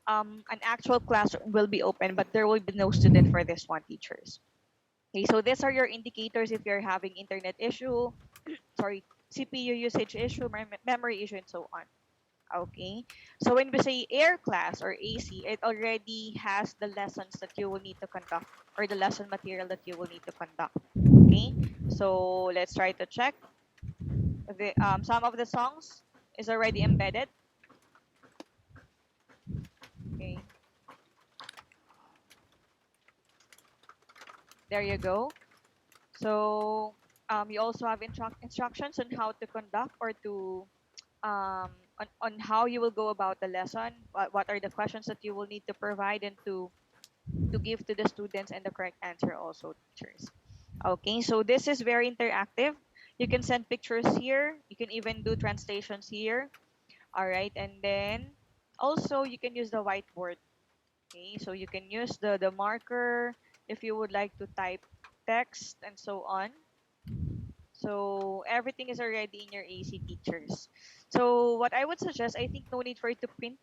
an actual classroom will be open, but there will be no student for this one, teachers. Okay, so these are your indicators if you're having internet issue, sorry, CPU usage issue, memory issue, and so on. Okay, so when we say air class or AC, it already has the lessons that you will need to conduct or the lesson material that you will need to conduct. Okay, so let's try to check. Some of the songs is already embedded. Okay, there you go. So you also have instructions on how to conduct or to on how you will go about the lesson. What are the questions that you will need to provide and to give to the students and the correct answer also, teachers. Okay, so this is very interactive. You can send pictures here. You can even do translations here. All right, and then also you can use the whiteboard. Okay, so you can use the marker if you would like to type text and so on. So everything is already in your AC teachers. So what I would suggest, I think no need for you to print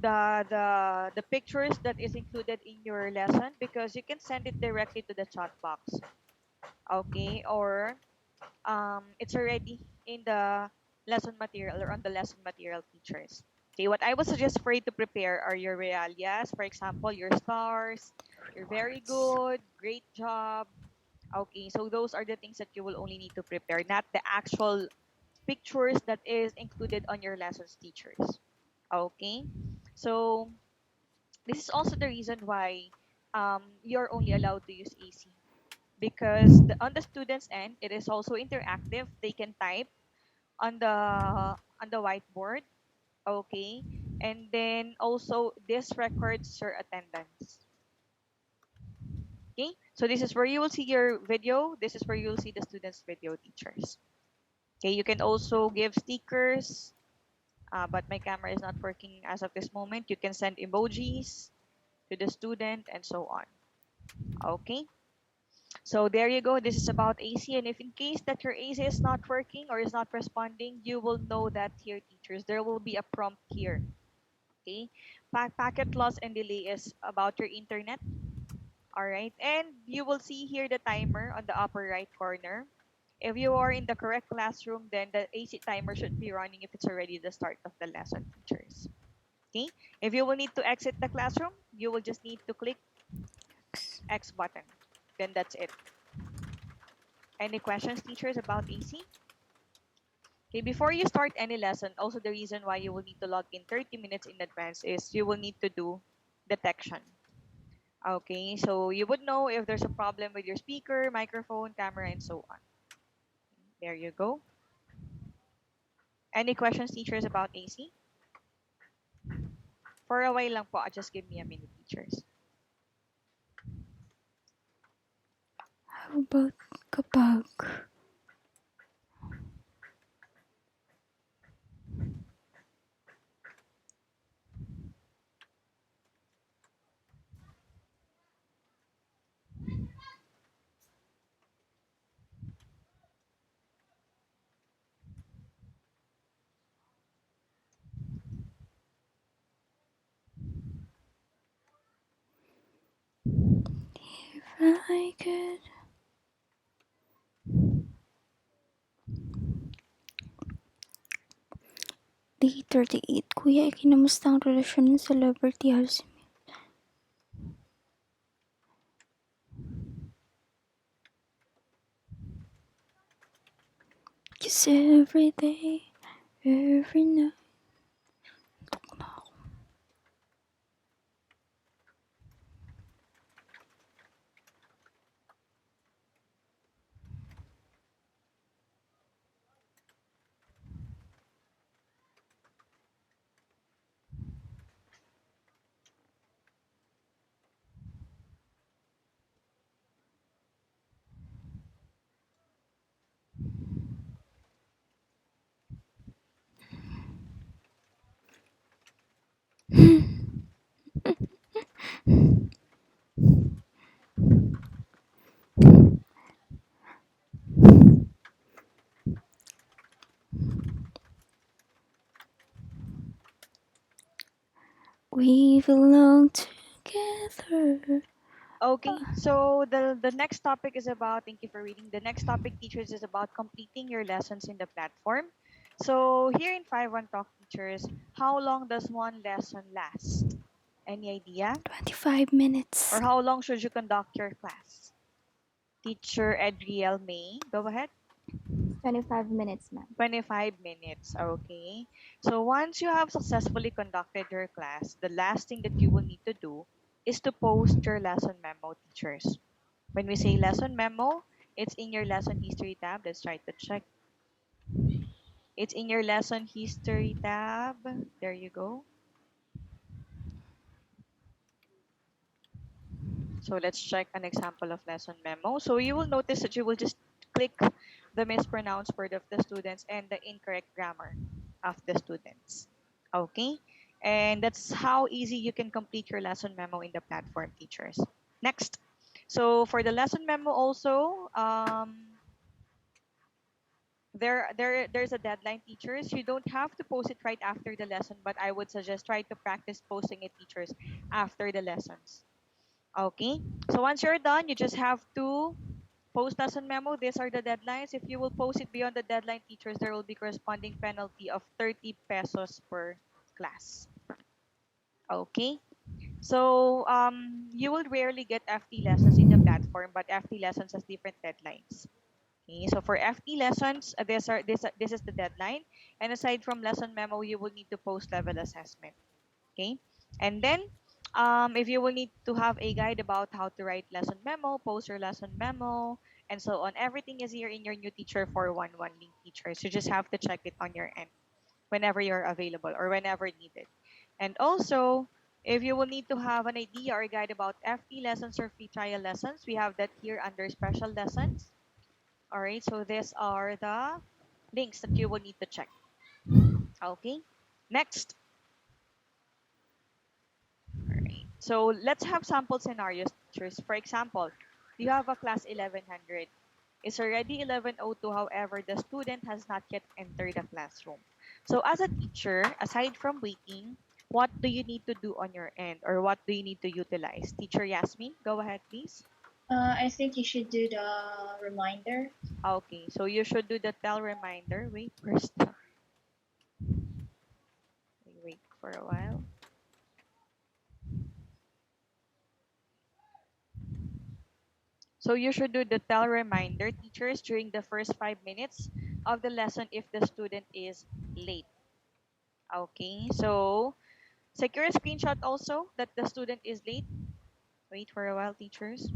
the pictures that is included in your lesson because you can send it directly to the chat box. Okay, or it's already in the lesson material or on the lesson material teachers. Okay, what I would suggest for you to prepare are your realias, for example, your stars, you're very good, great job. Okay, so those are the things that you will only need to prepare, not the actual pictures that is included on your lessons teachers. Okay, so this is also the reason why you're only allowed to use AC because on the students' end, it is also interactive. They can type on the whiteboard. Okay, and then also this records your attendance. Okay, so this is where you will see your video. This is where you will see the students' video, teachers. Okay, you can also give stickers, but my camera is not working as of this moment. You can send emojis to the student and so on. Okay, so there you go. This is about AC, and if in case that your AC is not working or is not responding, you will know that here, teachers. There will be a prompt here. Okay, packet loss and delay is about your internet. All right, and you will see here the timer on the upper right corner. If you are in the correct classroom, then the AC timer should be running if it's already the start of the lesson, teachers. Okay, if you will need to exit the classroom, you will just need to click X button. Then that's it. Any questions, teachers, about AC? Okay, before you start any lesson, also the reason why you will need to log in 30 minutes in advance is you will need to do detection. Okay, so you would know if there's a problem with your speaker, microphone, camera, and so on. There you go. Any questions, teachers, about AC? For a while lang po, just give me a minute, teachers. How about kapag I could... Day 38. Kuya, ikinamusta ang relasyon ng celebrity house? Kiss every day, every night. Tok na ako. We belong together. Okay, so the next topic is about, thank you for reading. The next topic, teachers, is about completing your lessons in the platform. So here in 5-1 Talk, teachers, how long does one lesson last? Any idea? 25 minutes. Or how long should you conduct your class? Teacher Adriel May, go ahead. 25 minutes, ma'am. 25 minutes, okay. So once you have successfully conducted your class, the last thing that you will need to do is to post your lesson memo, teachers. When we say lesson memo, it's in your lesson history tab. Let's try to check. It's in your lesson history tab. There you go. So let's check an example of lesson memo. So you will notice that you will just click the mispronounced word of the students and the incorrect grammar of the students. Okay? And that's how easy you can complete your lesson memo in the platform, teachers. Next. So for the lesson memo also, there's a deadline, teachers. You don't have to post it right after the lesson, but I would suggest try to practice posting it, teachers, after the lessons. Okay, so once you're done, you just have to post lesson memo. These are the deadlines. If you will post it beyond the deadline, teachers, there will be corresponding penalty of 30 pesos per class. Okay, so you will rarely get FT lessons in the platform, but FT lessons has different deadlines. Okay, so for FT lessons, this is the deadline. And aside from lesson memo, you will need to post level assessment. Okay, and then if you will need to have a guide about how to write lesson memo, post your lesson memo, and so on, everything is here in your new teacher 411 link, teachers. You just have to check it on your end whenever you're available or whenever needed. And also, if you will need to have an idea or a guide about FT lessons or free trial lessons, we have that here under special lessons. All right, so these are the links that you will need to check. Okay, next. All right, so let's have sample scenarios, teachers. For example, you have a class 1100. It's already 11:02, however, the student has not yet entered the classroom. So as a teacher, aside from waiting, what do you need to do on your end, or what do you need to utilize? Teacher Yasmin, go ahead, please. I think you should do the reminder. Okay, so you should do the tell reminder. Wait, first. Wait for a while. So you should do the tell reminder, teachers, during the first 5 minutes of the lesson if the student is late. Okay, so secure a screenshot also that the student is late. Wait for a while, teachers.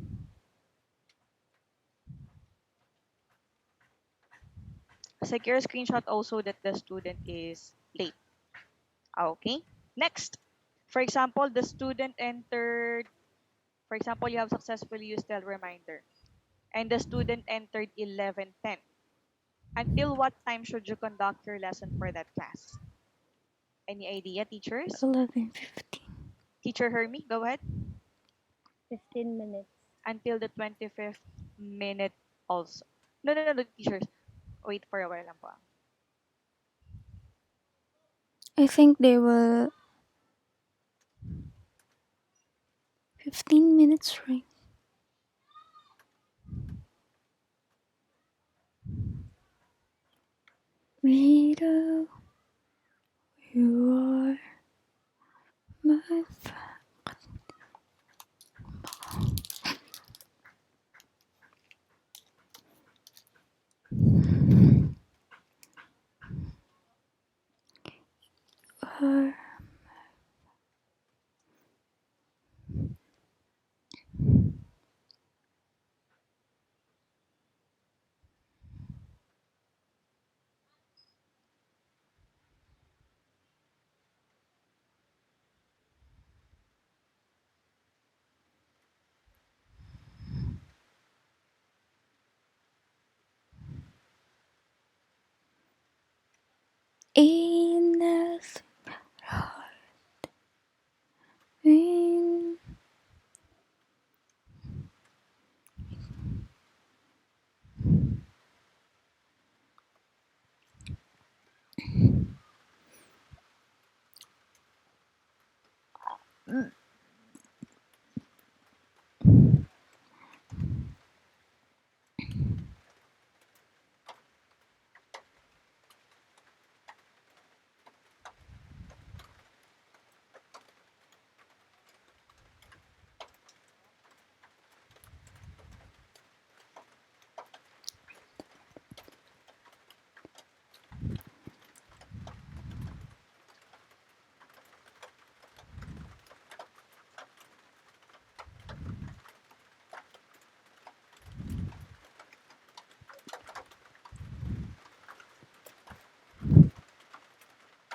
Secure a screenshot also that the student is late. Okay, next. For example, the student entered, for example, you have successfully used the reminder, and the student entered 11:10. Until what time should you conduct your lesson for that class? Any idea, teachers? 11:15. Teacher Hermie, go ahead. 15 minutes. Until the 25th minute also. No, no, no, no, teachers. Wait for a while lang po. I think they will 15 minutes, right? Little, you are my fire. Enough in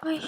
ay,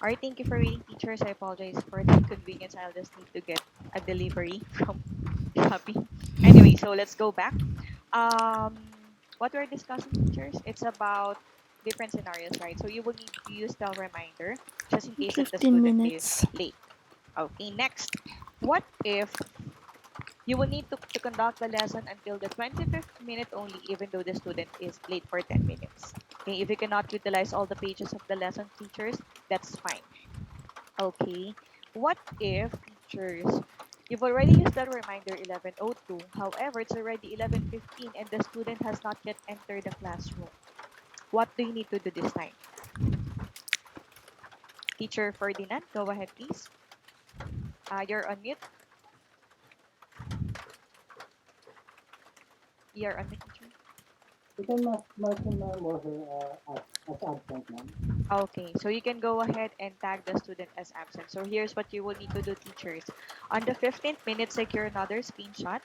All right, thank you for reading, teachers. I apologize for the inconvenience. I'll just need to get a delivery from Shopee. Anyway, so let's go back. What we're discussing, teachers, it's about different scenarios, right? So you will need to use the reminder just in case that the 15 student is minutes. late. Okay, next. What if you will need to conduct the lesson until the 25th minute only, even though the student is late for 10 minutes? Okay, if you cannot utilize all the pages of the lesson, teachers, that's fine. Okay. What if, teachers, you've already used that reminder 11:02, however, it's already 11:15 and the student has not yet entered the classroom? What do you need to do this time? Teacher Ferdinand, go ahead, please. You're on mute. You're on mute, teacher. You can mark him or her as absent, ma'am. Okay, so you can go ahead and tag the student as absent. So here's what you will need to do, teachers. On the 15th minute, secure another screenshot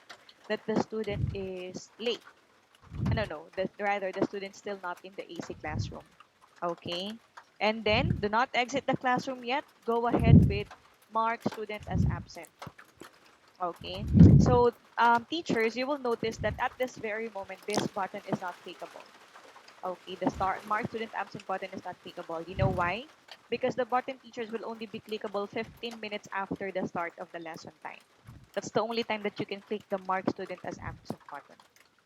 that the student is late. No, no, rather the student's still not in the AC classroom. Okay, and then do not exit the classroom yet. Go ahead with mark student as absent. Okay, so teachers, you will notice that at this very moment, this button is not clickable. Okay, the start mark student absent button is not clickable. You know why? Because the button, teachers, will only be clickable 15 minutes after the start of the lesson time. That's the only time that you can click the mark student as absent button.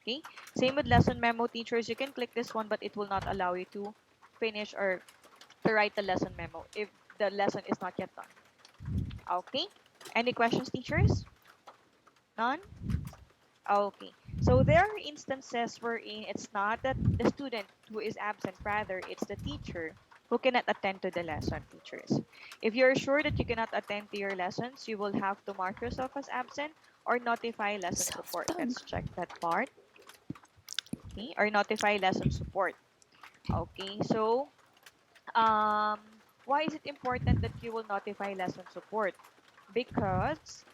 Okay, same with lesson memo, teachers. You can click this one, but it will not allow you to finish or to write the lesson memo if the lesson is not yet done. Okay, any questions, teachers? None? Okay. So there are instances wherein it's not that the student who is absent, rather it's the teacher who cannot attend to the lesson, teachers. If you're sure that you cannot attend to your lessons, you will have to mark yourself as absent or notify lesson support. Self-tag. Let's check that part. Okay, or notify lesson support. Okay, so why is it important that you will notify lesson support? Because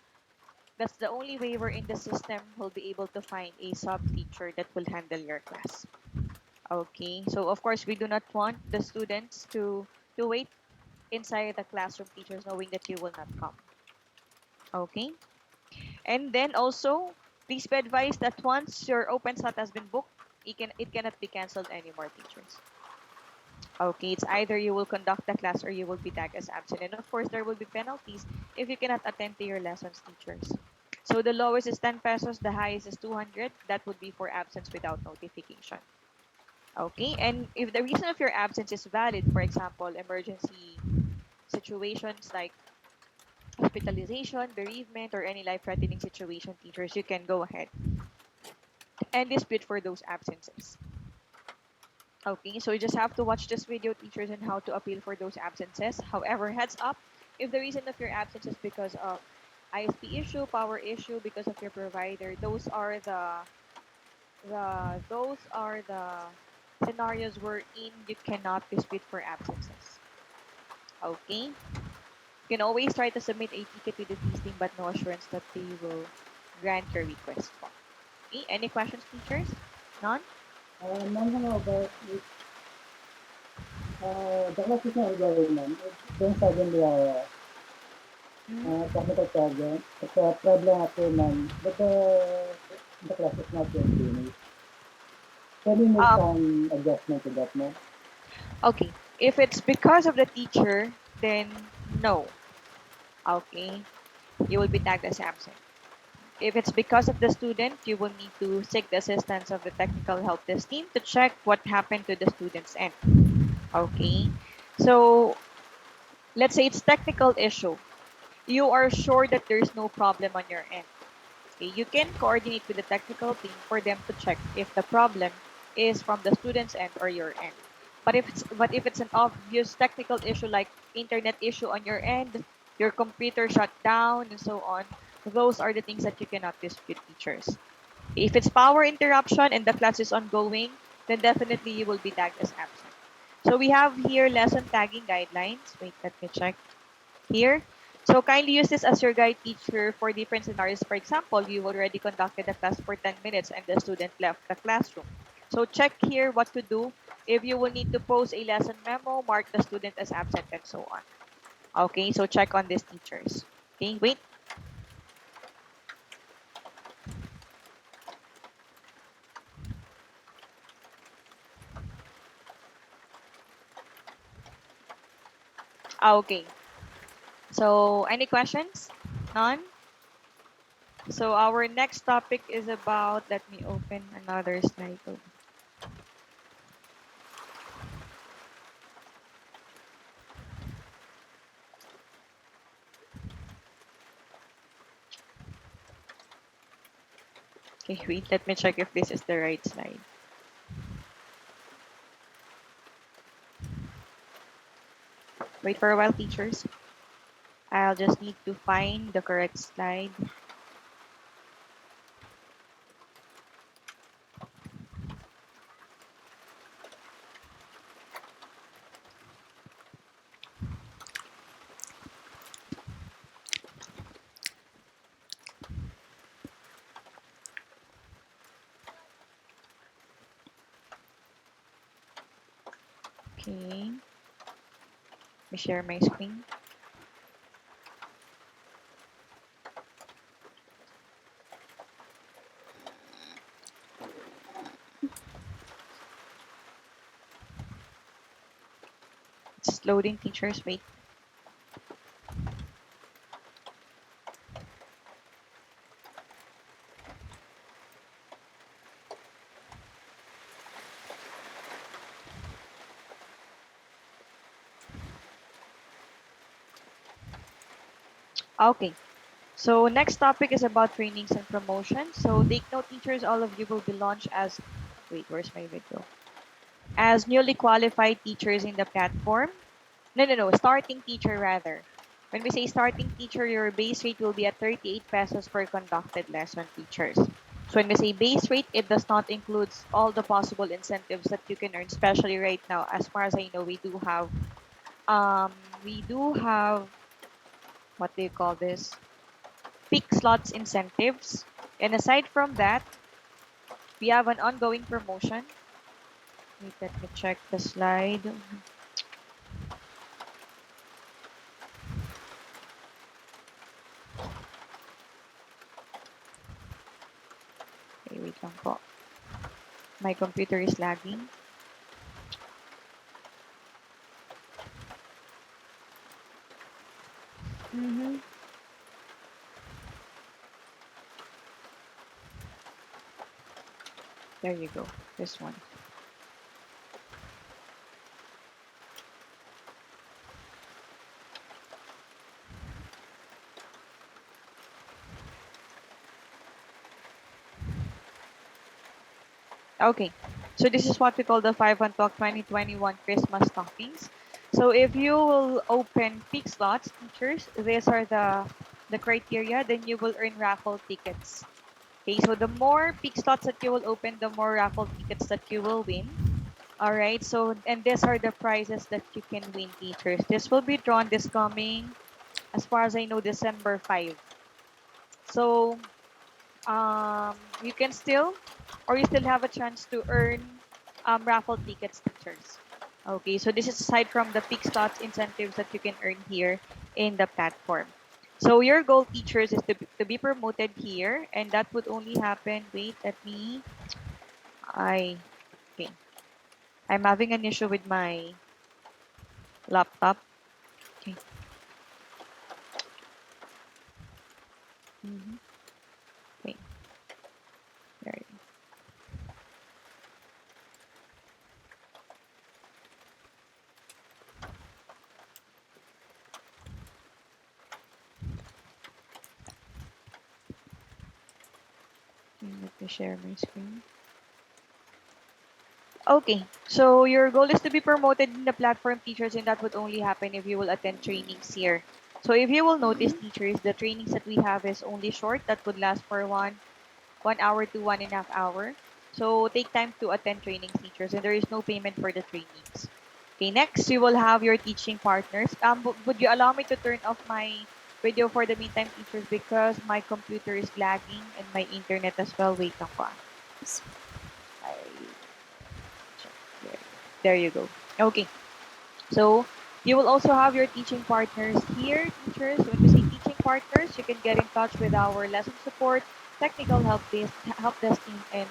that's the only way wherein the system will be able to find a sub teacher that will handle your class. Okay, so of course we do not want the students to wait inside the classroom, teachers, knowing that you will not come. Okay, and then also please be advised that once your open slot has been booked, it cannot be canceled anymore, teachers. Okay, it's either you will conduct the class or you will be tagged as absent, and of course there will be penalties if you cannot attend to your lessons, teachers. So the lowest is 10 pesos, the highest is 200. That would be for absence without notification. Okay, and if the reason of your absence is valid, for example, emergency situations like hospitalization, bereavement, or any life-threatening situation, teachers, you can go ahead and dispute for those absences. Okay, so you just have to watch this video, teachers, on how to appeal for those absences. However, heads up, if the reason of your absence is because of ISP issue, power issue, because of your provider, those are the scenarios wherein you cannot dispute for absences. Okay? You can always try to submit a ticket to the fees team, but no assurance that they will grant your request for. Okay? Any questions, teachers? None? Ma'am, how about if the class is not ongoing, ma'am? Then suddenly Mm. technical problem. It's a problem appear, ma'am. But the class is not yet finished. Can we make Um, some adjustment to that, ma'am? okay. If it's because of the teacher, then no. Okay. You will be tagged as absent. If it's because of the student, you will need to seek the assistance of the technical help desk team to check what happened to the student's end. Okay. So let's say it's technical issue. You are sure that there's no problem on your end. Okay, you can coordinate with the technical team for them to check if the problem is from the student's end or your end. But if it's an obvious technical issue like internet issue on your end, your computer shut down and so on, those are the things that you cannot dispute, teachers. If it's power interruption and the class is ongoing, then definitely you will be tagged as absent. So we have here lesson tagging guidelines. Wait, let me check here. So kindly use this as your guide, teacher, for different scenarios. For example, you already conducted the class for 10 minutes and the student left the classroom. So check here what to do. If you will need to post a lesson memo, mark the student as absent and so on. Okay, so check on these, teachers. Okay, wait. Okay, so any questions? None? So our next topic is about, let me open another slide. Okay, wait, let me check if this is the right slide. Wait for a while, teachers. I'll just need to find the correct slide. Okay. Let me share my screen. It's loading, teachers. Wait. Okay. So next topic is about trainings and promotions. So take note, teachers, all of you will be launched as, wait, where's my video? As newly qualified teachers in the platform. No, starting teacher rather. When we say starting teacher, your base rate will be at 38 pesos per conducted lesson, teachers. So when we say base rate, it does not include all the possible incentives that you can earn, especially right now. As far as I know, um we do have, what do you call this? Peak slots incentives. And aside from that, we have an ongoing promotion. Wait, let me check the slide. Okay, wait lang po. My computer is lagging. Mm-hmm. There you go. This one. Okay. So this is what we call the 5 on Talk 2021 Christmas stockings. So if you will open peak slots, teachers, these are the criteria, then you will earn raffle tickets. Okay, so the more peak slots that you will open, the more raffle tickets that you will win. All right, so and these are the prizes that you can win, teachers. This will be drawn this coming, as far as I know, December 5. So you can still, or you still have a chance to earn raffle tickets, teachers. Okay, so this is aside from the peak slots incentives that you can earn here in the platform. So your goal, teachers, is to be promoted here, and that would only happen. Wait, I okay. I'm having an issue with my laptop. Okay. Mm-hmm. Okay. There you go. Let me share my screen. Okay, so your goal is to be promoted in the platform, teachers, and that would only happen if you will attend trainings here. So if you will notice, teachers, the trainings that we have is only short. That would last for 1 hour to 1.5 hour. So take time to attend trainings, teachers, and there is no payment for the trainings. Okay, next you will have your teaching partners. Would you allow me to turn off my video for the meantime, teachers, because my computer is lagging and my internet as well. Wait lang po. I check there. There you go. Okay. So you will also have your teaching partners here, teachers. When we say teaching partners, you can get in touch with our lesson support, technical help desk team, and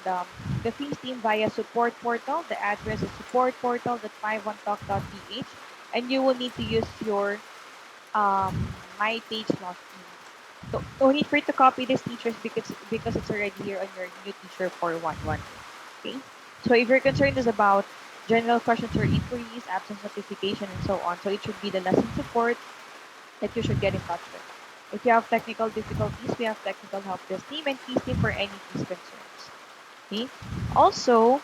the fees team via support portal. The address is supportportal.51talk.ph, and you will need to use your my page login. So don't need free to copy this, teachers, because it's already here on your new teacher 411. Okay. So if your concern is about general questions or inquiries, absence notification, and so on, so it should be the lesson support that you should get in touch with. If you have technical difficulties, we have technical help desk team and peace team for any peace concerns. Okay. Also,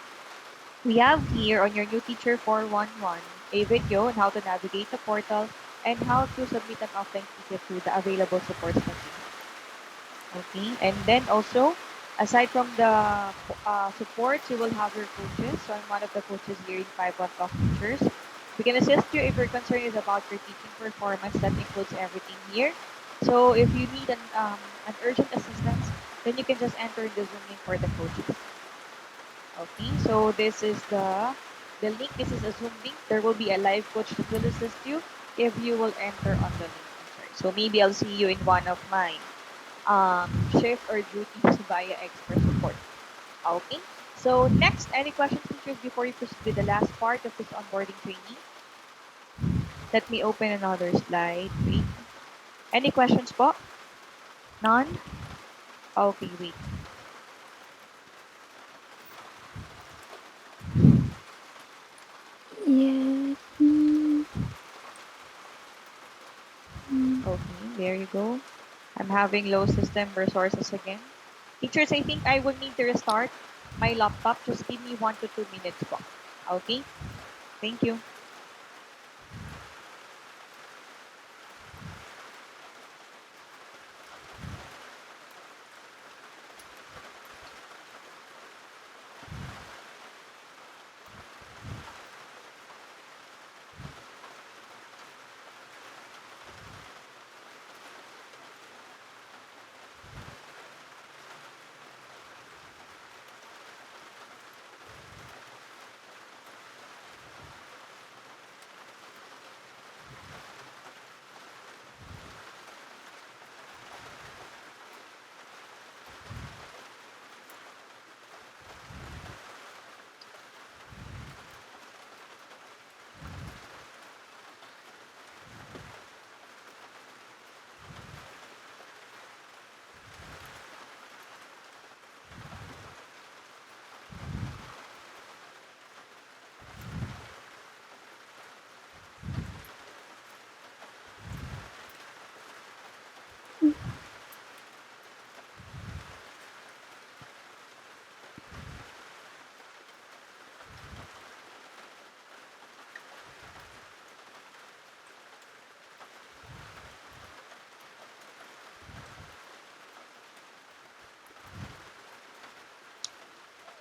we have here on your new teacher 411 a video on how to navigate the portal and how to submit an offline ticket to the available supports that we have. Okay, and then also, aside from the supports, you will have your coaches. So I'm one of the coaches here in 5 on Talk Teachers. We can assist you if your concern is about your teaching performance. That includes everything here. So if you need an urgent assistance, then you can just enter the Zoom link for the coaches. Okay, so this is the the link. This is a Zoom link. There will be a live coach that will assist you if you will enter on the link, teacher. So maybe I'll see you in one of my shift or duties via expert support. Okay. So next, any questions, teachers, before we proceed with the last part of this onboarding training? Let me open another slide. Wait. Any questions, po? None? Okay, wait. Yes. Okay, there you go. I'm having low system resources again. Teachers, I think I will need to restart my laptop. Just give me 1 to 2 minutes po. Okay? Thank you.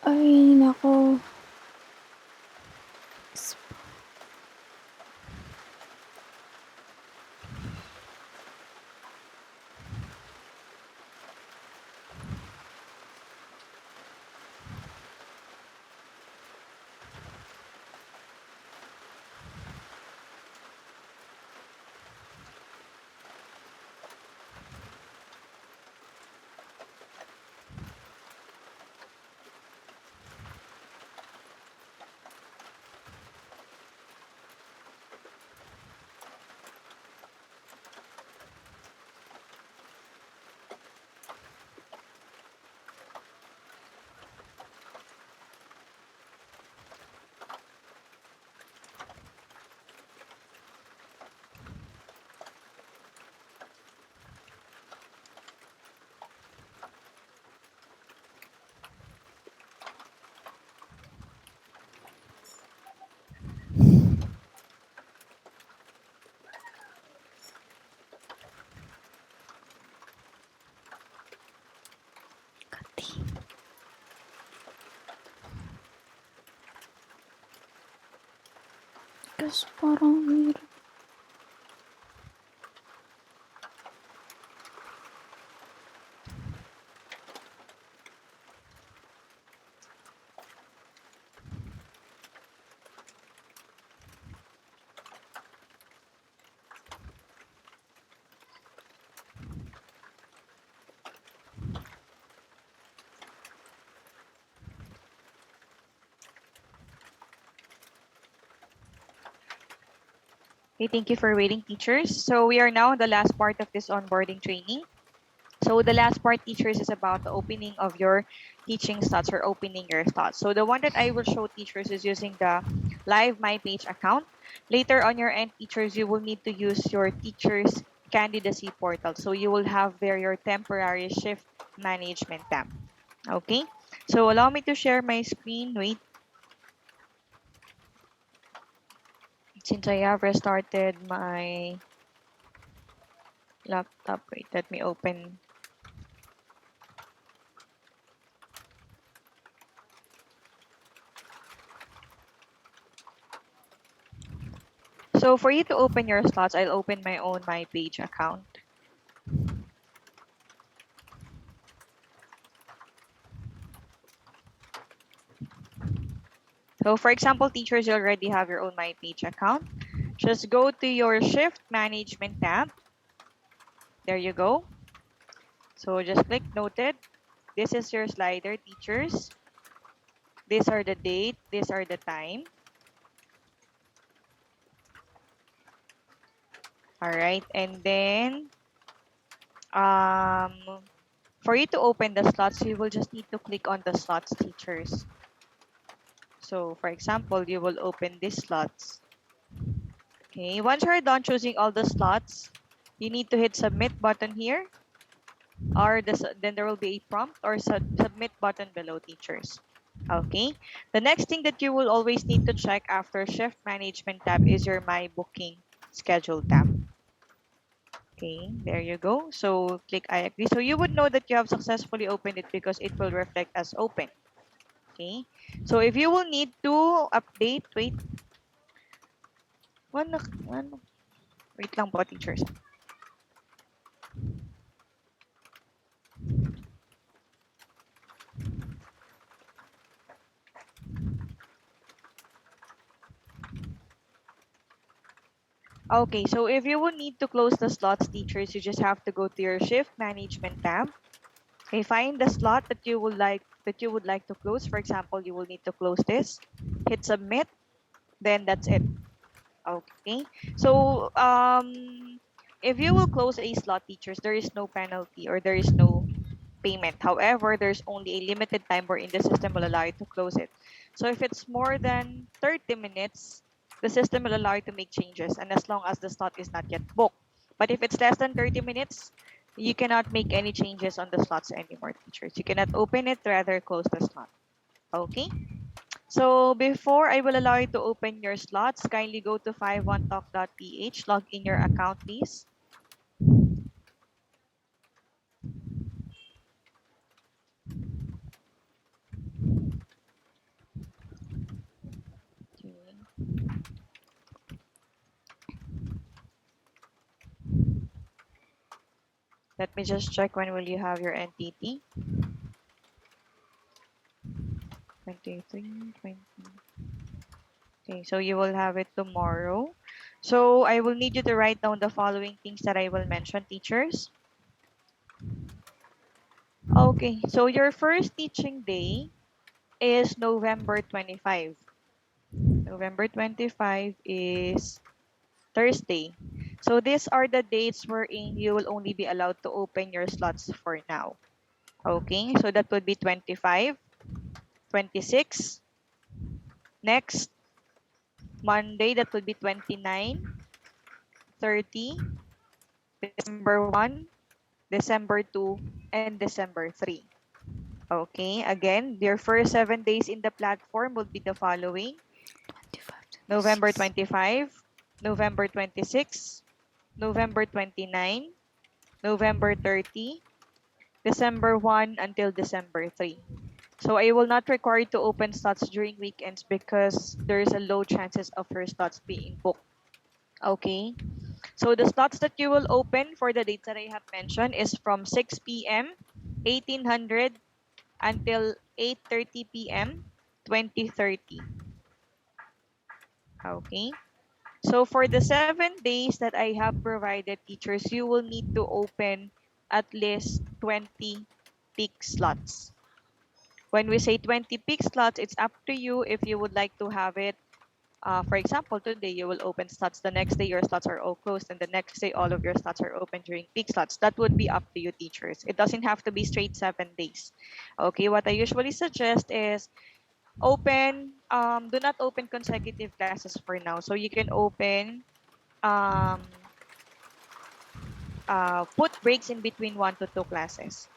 Ay, nako. Kasi parang hirap. Okay, thank you for waiting, teachers. So we are now in the last part of this onboarding training. So the last part, teachers, is about the opening of your teaching stats or opening your stats. So the one that I will show teachers is using the live my page account. Later on your end, teachers, you will need to use your teachers candidacy portal. So you will have there your temporary shift management tab. Okay. So allow me to share my screen. Wait, since I have restarted my laptop. Wait, let me open. So for you to open your slots, I'll open my own my page account. So for example, teachers, you already have your own MyPage account. Just go to your shift management tab. There you go. So just click noted. This is your slider, teachers. These are the date. These are the time. All right. And then for you to open the slots, you will just need to click on the slots, teachers. So for example, you will open these slots. Okay. Once you're done choosing all the slots, you need to hit submit button here, or then there will be a prompt or submit button below, teachers. Okay. The next thing that you will always need to check after shift management tab is your my booking schedule tab. Okay, there you go. So click I agree. So you would know that you have successfully opened it because it will reflect as open. Okay. So if you will need to update, one, one, wait lang po, teachers. Okay, so if you will need to close the slots, teachers, you just have to go to your shift management tab. Okay, find the slot that you would like to close. For example, you will need to close this. Hit submit, then that's it. Okay. So if you will close a slot, teachers, there is no penalty or there is no payment. However, there's only a limited time wherein the system will allow you to close it. So if it's more than 30 minutes, the system will allow you to make changes, and as long as the slot is not yet booked. But if it's less than 30 minutes, you cannot make any changes on the slots anymore, teachers. You cannot open it, rather close the slot. Okay? So before I will allow you to open your slots, kindly go to 51talk.ph, log in your account, please. Okay. Let me just check when will you have your NTT. 23, 20. Okay, so you will have it tomorrow. So I will need you to write down the following things that I will mention, teachers. Okay, so your first teaching day is November 25. November 25 is Thursday. So these are the dates wherein you will only be allowed to open your slots for now. Okay, so that would be 25, 26. Next Monday, that would be 29, 30, December 1, December 2, and December 3. Okay, again, your first 7 days in the platform will be the following: 25, November 26. 25, November 26, November 29, November 30, December 1 until December 3. So I will not require you to open slots during weekends because there's a low chances of your slots being booked. Okay. So the slots that you will open for the dates that I have mentioned is from 6 p.m., 1800 until 8:30 p.m., 2030. Okay. So for the 7 days that I have provided, teachers, you will need to open at least 20 peak slots. When we say 20 peak slots, it's up to you if you would like to have it. For example, today you will open slots. The next day your slots are all closed, and the next day all of your slots are open during peak slots. That would be up to you, teachers. It doesn't have to be straight 7 days. Okay, what I usually suggest is do not open consecutive classes for now. So you can open, um, put breaks in between 1 to 2 classes.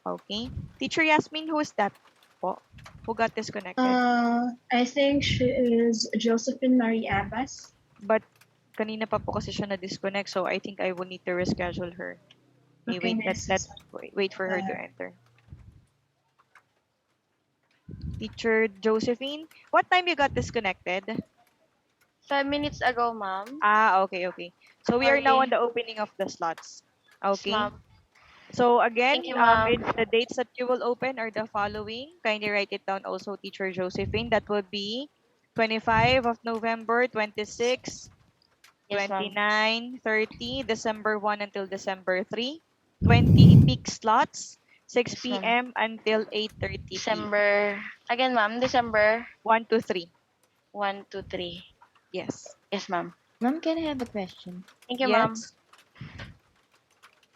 Okay. Teacher Yasmin, who is that po? Who got disconnected? I think she is Josephine Marie Abbas. But kanina pa po kasi siya na-disconnect, so I think I will need to reschedule her. Okay, Okay, wait, miss. wait for her to Uh, enter. Teacher Josephine, what time you got disconnected? 5 minutes ago, ma'am. Ah, okay, okay. So we are now on Sorry. the opening of the slots. Yes, Okay. ma'am. So again, Thank you, ma'am. the dates that you will open are the following. Kindly write it down also, Teacher Josephine. That will be 25 of November, 26, Yes, ma'am. 29, 30, December 1 until December 3, 20 peak slots, Yes, 6 ma'am. p.m. until 8:30 p.m. December, again, ma'am, December 1 to 3. 1 to 3. Yes. Yes, ma'am. Ma'am, can I have a question? Thank you, ma'am. Yes.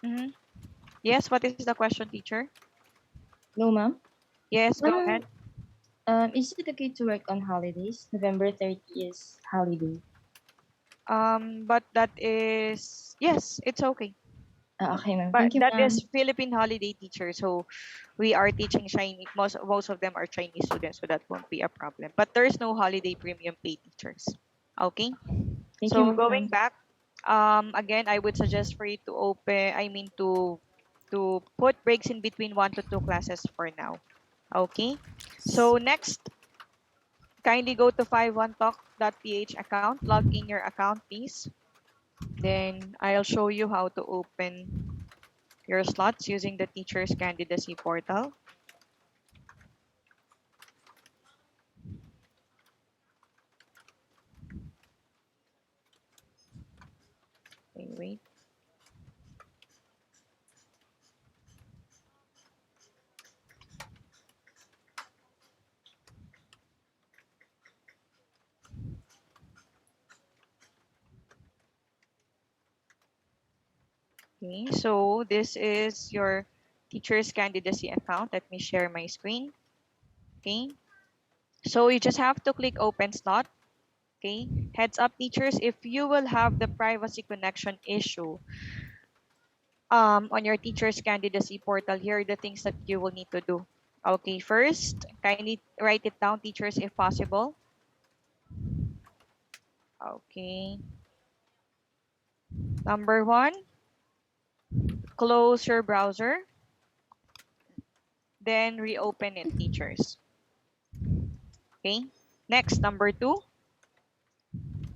Mm-hmm. Yes, what is the question, teacher? No, ma'am. Yes, go Ma'am, ahead. is it okay to work on holidays? November 30th is holiday. But that is, yes, it's okay. Okay, ma'am. But Thank you, that is ma'am. Philippine holiday teacher, so we are teaching Chinese. Most of them are Chinese students, so that won't be a problem. But there is no holiday premium pay teachers. Okay. Thank you, So ma'am. going back, again, I would suggest for you to open. I mean to put breaks in between 1 to 2 classes for now. Okay. So next, kindly go to 51talk.ph account. Log in your account, please. Then I'll show you how to open your slots using the teacher's candidacy portal. Okay, wait. Okay, so this is your teacher's candidacy account. Let me share my screen. Okay, so you just have to click open slot. Okay, heads up teachers, if you will have the privacy connection issue on your teacher's candidacy portal, here are the things that you will need to do. Okay, first, kindly write it down, teachers, if possible. Okay, number one, close your browser, then reopen it, teachers. Okay, next, number two,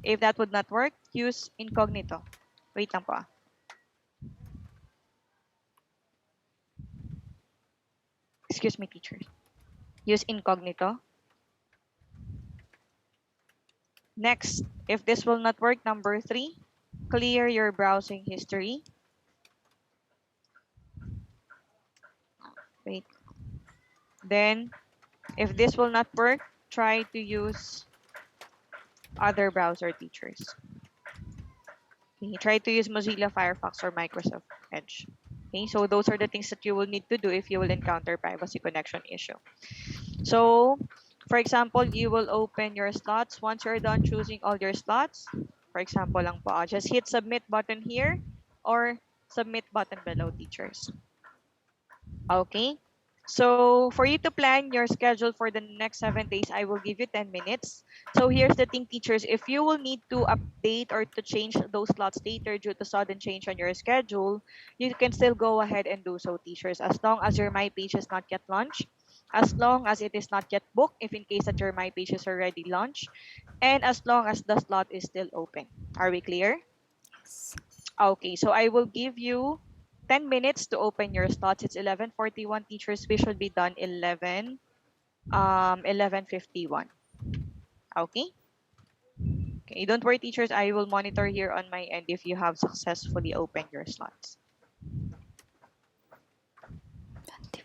if that would not work, use incognito. Wait lang po. Excuse me, teachers. Use incognito. Next, if this will not work, number three, clear your browsing history. Wait. Then, if this will not work, try to use other browser teachers. Okay, try to use Mozilla Firefox or Microsoft Edge. Okay, so those are the things that you will need to do if you will encounter privacy connection issue. So, for example, you will open your slots. Once you're done choosing all your slots, for example lang po, just hit submit button here or submit button below, teachers. Okay. So for you to plan your schedule for the next 7 days, I will give you 10 minutes. So here's the thing, teachers. If you will need to update or to change those slots later due to sudden change on your schedule, you can still go ahead and do so, teachers, as long as your My Page is not yet launched, as long as it is not yet booked, if in case that your My Page is already launched, and as long as the slot is still open. Are we clear? Yes. Okay, so I will give you 10 minutes to open your slots. It's 11:41, teachers. We should be done 11:51. Okay? Okay, don't worry, teachers. I will monitor here on my end if you have successfully opened your slots. 25.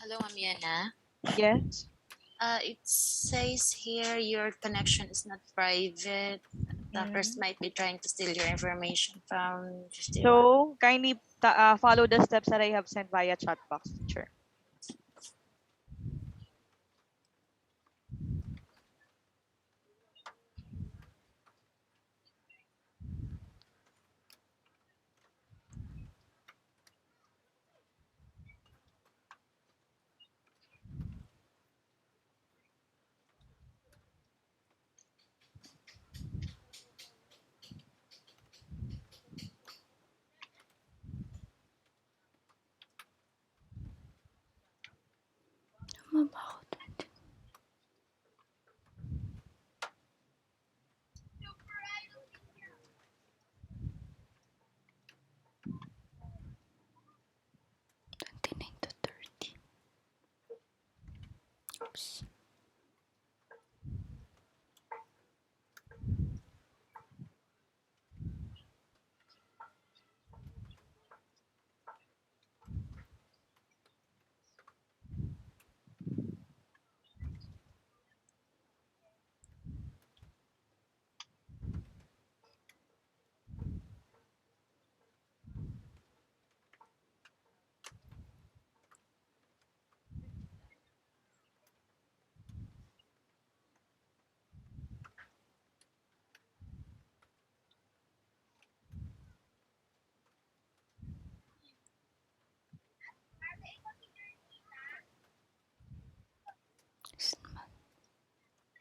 Hello, Amiana. Yes. It says here your connection is not private. Attackers Mhm. might be trying to steal your information from 51. So, kindly follow the steps that I have sent via chat box, teacher. Oops.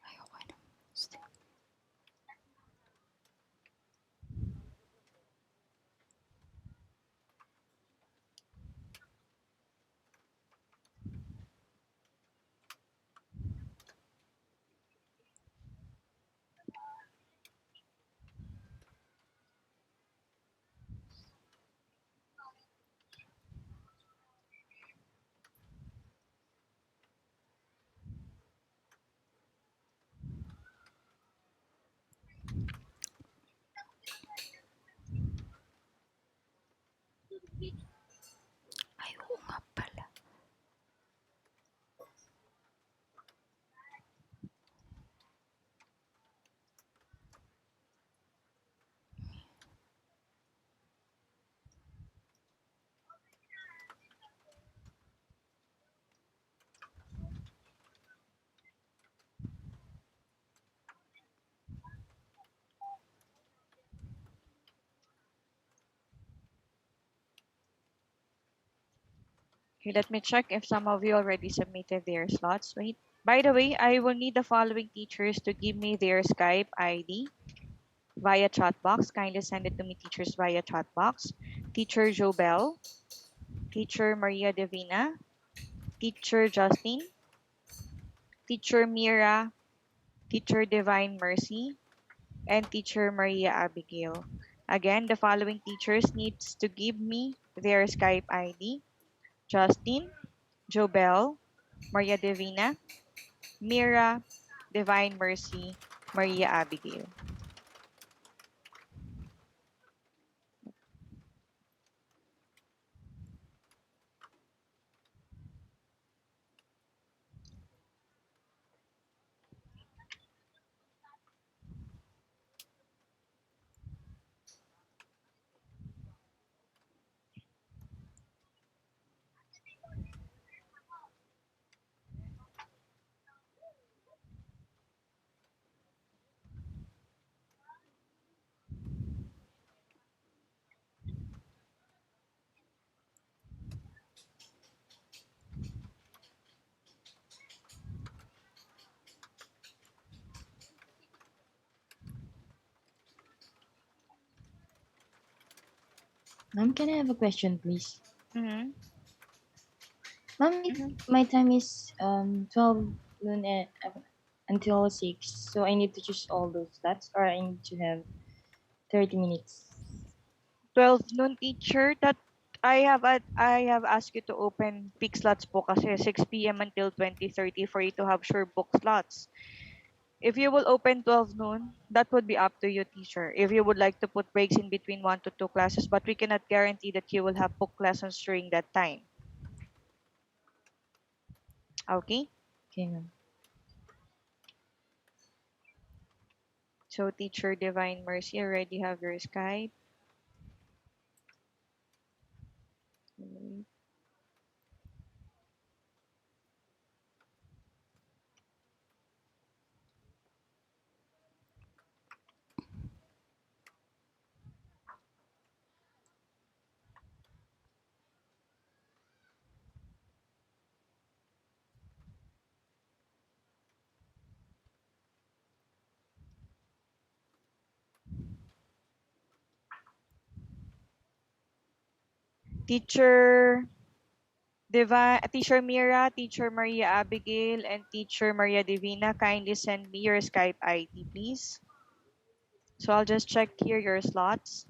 Ayoko na. Ay, oo nga pala. Okay, let me check if some of you already submitted their slots. Wait. By the way, I will need the following teachers to give me their Skype ID via chat box. Kindly send it to me, teachers, via chat box. Teacher Jobel, Teacher Maria Divina, Teacher Justin, Teacher Mira, Teacher Divine Mercy, and Teacher Maria Abigail. Again, the following teachers needs to give me their Skype ID. Justin, Jobel, Maria Divina, Mira, Divine Mercy, Maria Abigail. Ma'am, can I have a question, please? Mm-hmm. Ma'am, Mm-hmm. my time is 12 noon until 6, so I need to choose all those slots, or I need to have 30 minutes. 12 noon, teacher, that I have asked you to open peak slots po kasi 6 p.m. until 20:30 for you to have sure book slots. If you will open 12 noon, that would be up to you, teacher. If you would like to put breaks in between 1 to 2 classes, but we cannot guarantee that you will have book lessons during that time. Okay? Okay, ma'am. So, teacher Divine Mercy, already have your Skype. Teacher Teacher Mira, Teacher Maria Abigail, and Teacher Maria Divina, kindly send me your Skype ID, please. So I'll just check here your slots.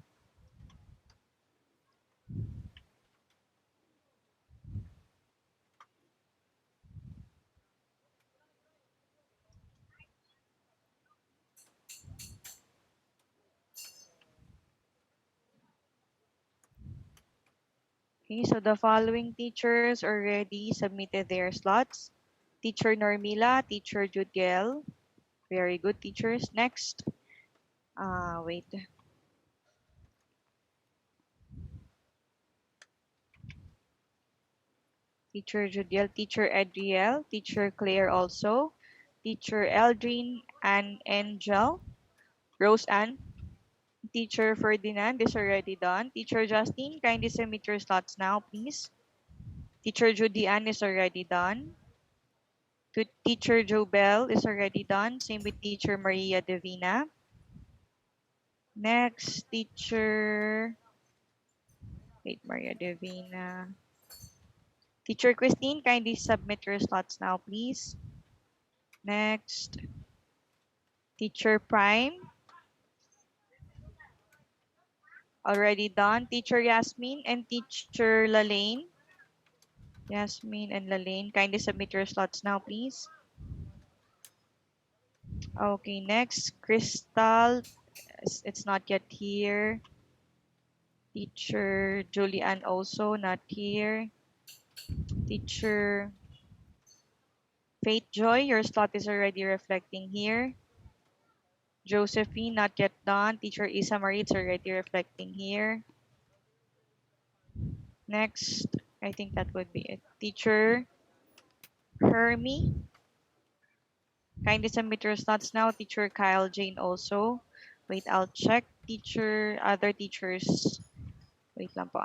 Okay, so the following teachers already submitted their slots. Teacher Normila, Teacher Judgel. Very good teachers. Next. Wait. Teacher Judiel, Teacher Adriel, Teacher Claire also, Teacher Eldrin and Angel, Rose Ann, Teacher Ferdinand is already done. Teacher Justine, kindly submit your slots now, please. Teacher Judy Ann is already done. Teacher Jobel is already done. Same with Teacher Maria Divina. Next, Maria Divina. Teacher Christine, kindly submit your slots now, please. Next, Teacher Prime, already done. Teacher Yasmin and Teacher Lalaine. Yasmin and Lalaine, kindly submit your slots now, please. Okay, next, Crystal. It's not yet here. Teacher Julian also not here. Teacher Faith Joy, your slot is already reflecting here. Josephine, not yet done. Teacher Isa Marie, it's already reflecting here. Next, I think that would be it. Teacher Hermie, kindly submit your slots now. Teacher Kyle Jane also. Wait, I'll check. Other teachers. Wait lang po.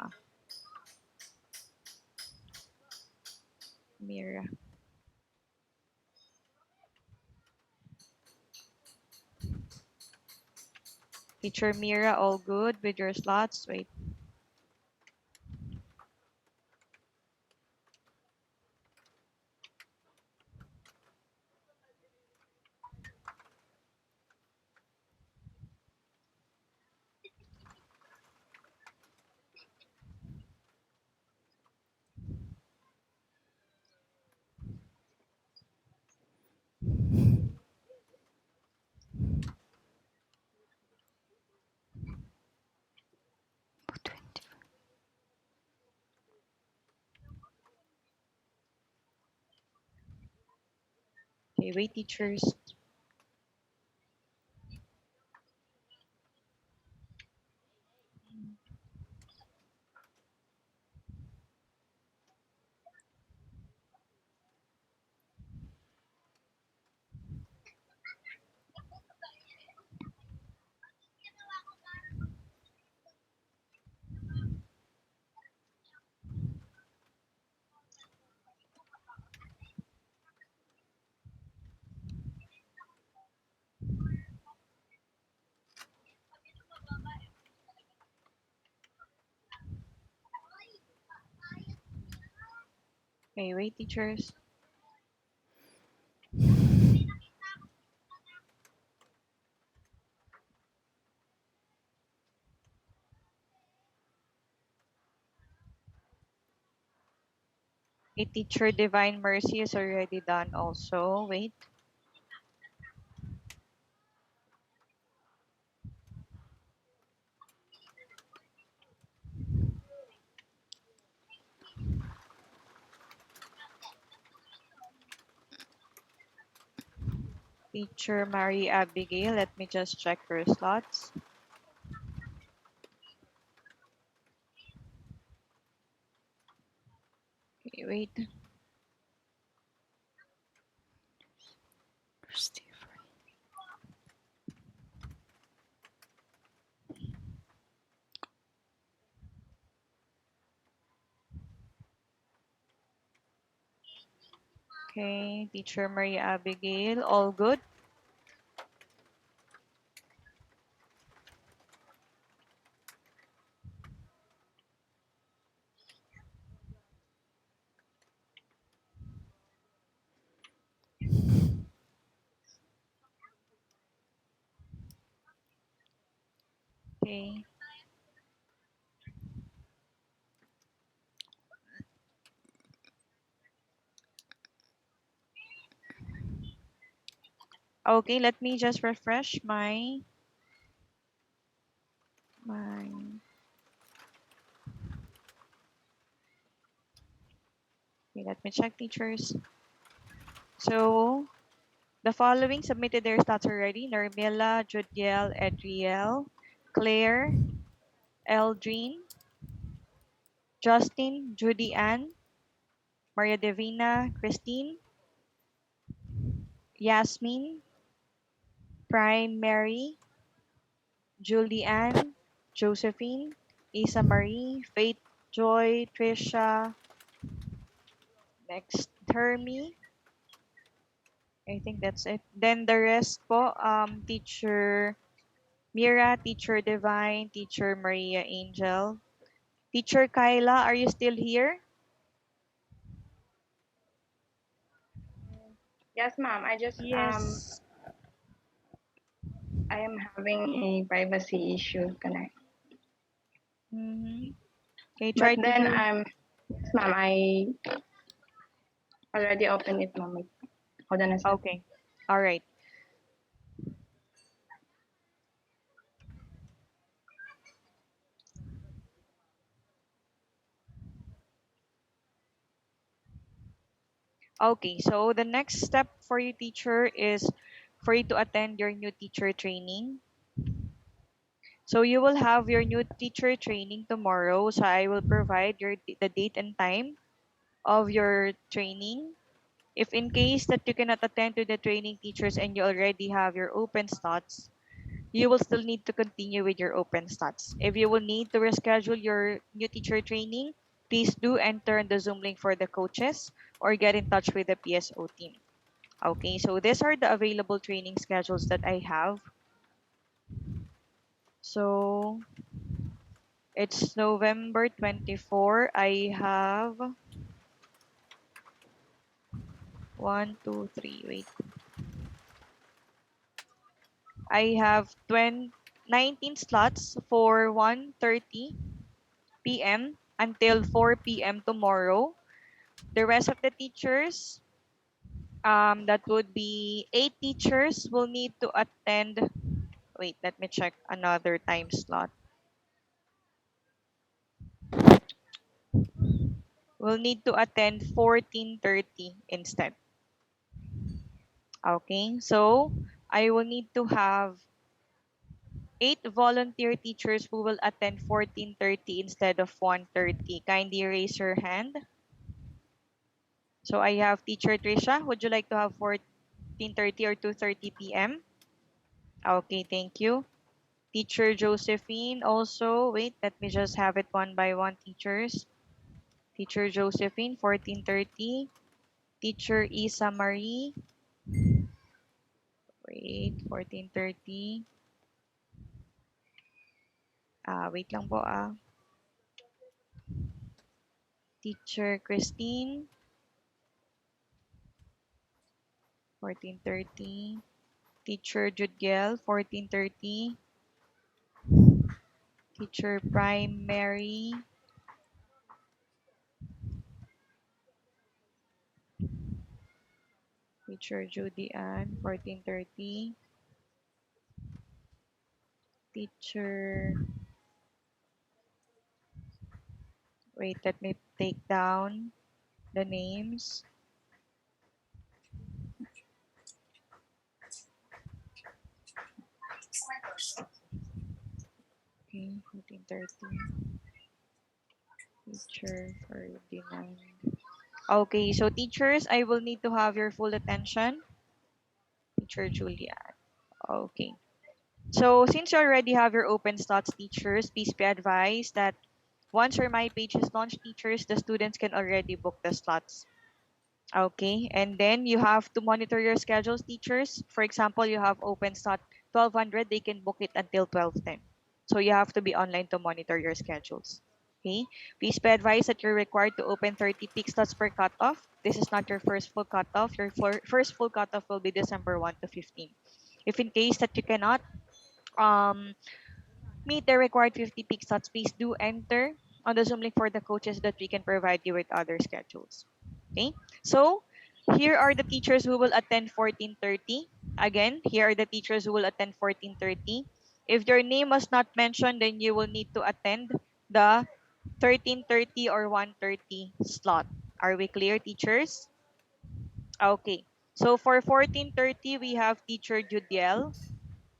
Mira. Teacher Mira, all good with your slots? Wait. Okay, wait, teachers. Okay, wait, teachers. Okay, teacher Divine Mercy is already done also. Wait. Teacher Mary Abigail, let me just check her slots. Okay, wait. Okay, teacher Mary Abigail, all good? Okay. Okay, let me just refresh my Okay, let me check, teachers. So the following submitted their stats already: Nermila, Judiel, Edriel, Claire, Eldrin, Justin, Judy Ann, Maria Divina, Christine, Yasmin, Prime Mary, Julie Ann, Josephine, Isa Marie, Faith, Joy, Trisha, next Hermie. I think that's it. Then the rest po, Teacher Mira, Teacher Divine, Teacher Maria Angel. Teacher Kyla, are you still here? Yes, ma'am. I just Yes. I am having a privacy issue connect. Mm-hmm. Okay, But try to then do. yes, ma'am. I already opened it, ma'am. Hold on a sec. Okay. All right. Okay, so the next step for you, teacher, is for you to attend your new teacher training. So you will have your new teacher training tomorrow. So I will provide the date and time of your training. If in case that you cannot attend to the training, teachers, and you already have your open slots, you will still need to continue with your open stats. If you will need to reschedule your new teacher training, please do enter in the Zoom link for the coaches or get in touch with the PSO team. Okay, so these are the available training schedules that I have. So it's November 24. I have one, two, three, wait. I have 19 slots for 1:30 p.m. until 4 p.m. tomorrow. The rest of the teachers, that would be 8 teachers, will need to attend. Wait, let me check another time slot. Will need to attend 14:30 instead. Okay, so I will need to have 8 volunteer teachers who will attend 14:30 instead of 1:30. Kindly raise your hand. So I have teacher Trisha. Would you like to have 14:30 or 2:30 p.m.? Okay, thank you. Teacher Josephine also. Wait, let me just have it one by one, teachers. Teacher Josephine, 14:30. Teacher Isa Marie. Wait, 14:30. Wait lang po ah. Teacher Christine, 14:30. Teacher Judgel, 14:30. Teacher Primary, Teacher Judy Ann, 14:30. Teacher, wait, let me take down the names. Okay, 14:30. Teacher Ferdinand. Okay, so teachers, I will need to have your full attention. Teacher Julia. Okay. So since you already have your open slots, teachers, please be advised that once your My Page is launched, teachers, the students can already book the slots. Okay, and then you have to monitor your schedules, teachers. For example, you have open slot 1200, they can book it until 1210. So you have to be online to monitor your schedules. Okay, please be advised that you're required to open 30 peak slots per cutoff. This is not your first full cutoff. Your first full cutoff will be December 1 to 15. If in case that you cannot um, meet the required 50 peak slots, please do enter on the Zoom link for the coaches that we can provide you with other schedules. Okay, so here are the teachers who will attend 14:30. Again, here are the teachers who will attend 14:30. If your name was not mentioned, then you will need to attend the 13:30 or 1:30 slot. Are we clear, teachers? Okay. So for 14:30, we have Teacher Judiel,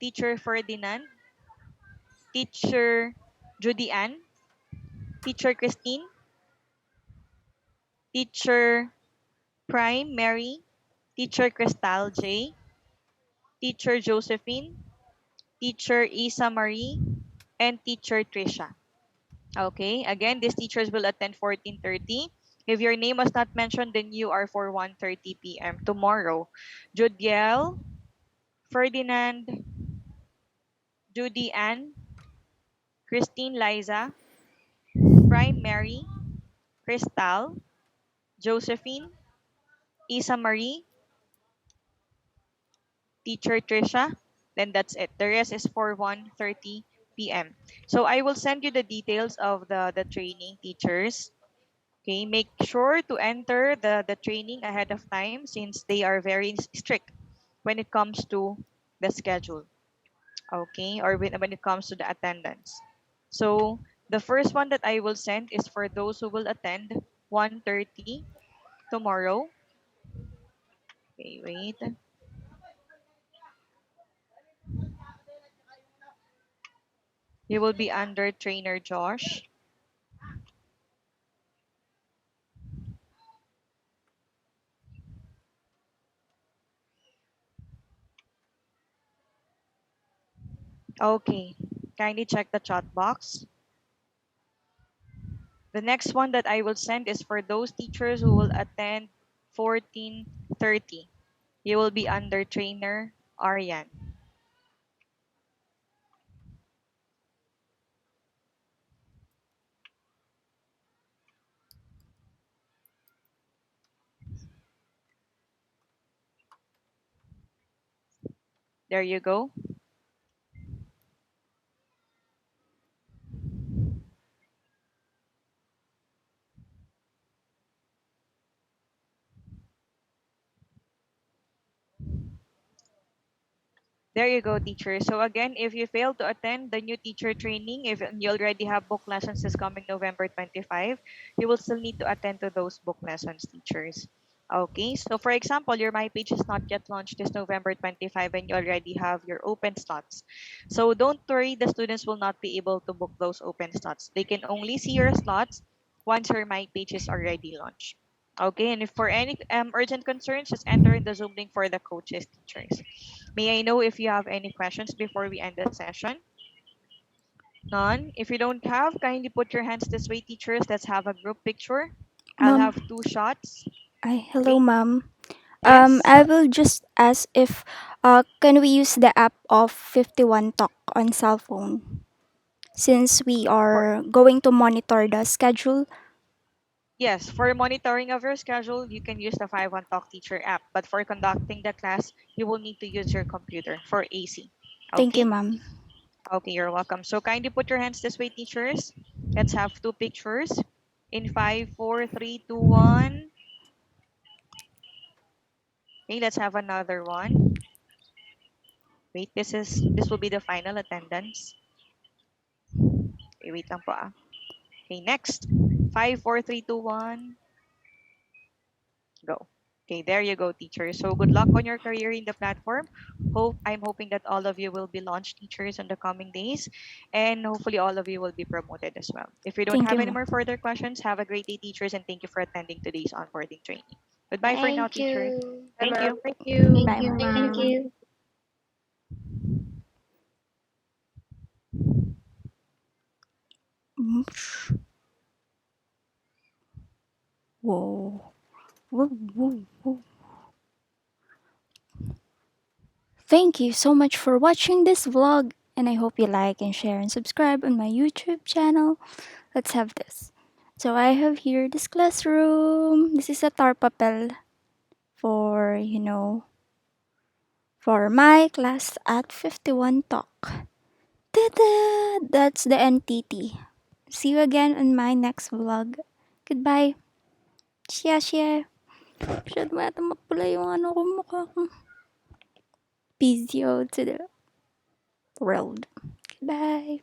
Teacher Ferdinand, Teacher Judy Ann, Teacher Christine, Teacher Prime Mary, Teacher Crystal J, Teacher Josephine, Teacher Isa Marie, and Teacher Trisha. Okay, again, these teachers will attend 14:30. If your name was not mentioned, then you are for 1:30 p.m. tomorrow. Judiel, Ferdinand, Judy Ann, Christine Liza, Prime Mary, Crystal, Josephine, Isa Marie, Teacher Trisha, then that's it. The rest is for 1:30 p.m. So I will send you the details of the training, teachers. Okay, make sure to enter the training ahead of time since they are very strict when it comes to the schedule. Okay, or when it comes to the attendance. So the first one that I will send is for those who will attend 1:30 tomorrow. Okay, wait. You will be under trainer Josh. Okay, kindly check the chat box. The next one that I will send is for those teachers who will attend 14:30. You will be under trainer Aryan. There you go. There you go, teacher. So again, if you fail to attend the new teacher training, if you already have book lessons this coming November 25, you will still need to attend to those book lessons, teachers. Okay, so for example, your My Page is not yet launched this November 25 and you already have your open slots. So don't worry, the students will not be able to book those open slots. They can only see your slots once your My Page is already launched. Okay, and if for any urgent concerns, just enter in the Zoom link for the coaches, teachers. May I know if you have any questions before we end the session? None? If you don't have, kindly put your hands this way, teachers. Let's have a group picture. I'll Ma'am, have two shots. hello, Okay? ma'am. Yes? I will just ask if can we use the app of 51 Talk on cell phone since we For are going to monitor the schedule. yes, for monitoring of your schedule, you can use the 51 Talk Teacher app. But for conducting the class, you will need to use your computer for AC. Thank you, Okay? ma'am. Okay, you're welcome. So kindly put your hands this way, teachers. Let's have two pictures. In 5, 4, 3, 2, 1. Okay, let's have another one. Wait, this will be the final attendance. Okay, wait lang po ah. Okay, next. 5, 4, 3, 2, 1. Go. Okay, there you go, teachers. So good luck on your career in the platform. I'm hoping that all of you will be launched teachers in the coming days, and hopefully all of you will be promoted as well. If you don't Thank have you, any ma'am. more further questions, have a great day, teachers, and thank you for attending today's onboarding training. Goodbye for now, Thank teachers. you. Bye, Thank ma'am. you. Thank you. Bye, Thank you, ma'am. Thank ma'am. you. Whoa. Whoa, whoa, whoa. Thank you so much for watching this vlog, and I hope you like and share and subscribe on my YouTube channel. Let's have this. So I have here this classroom. This is a tar papel for, for my class at 51 Talk. Ta-da! That's the NTT. See you again on my next vlog. Goodbye. Xia xia. Masyado mata mapula yung ano ko mukha ko. Peace out to the world. Goodbye.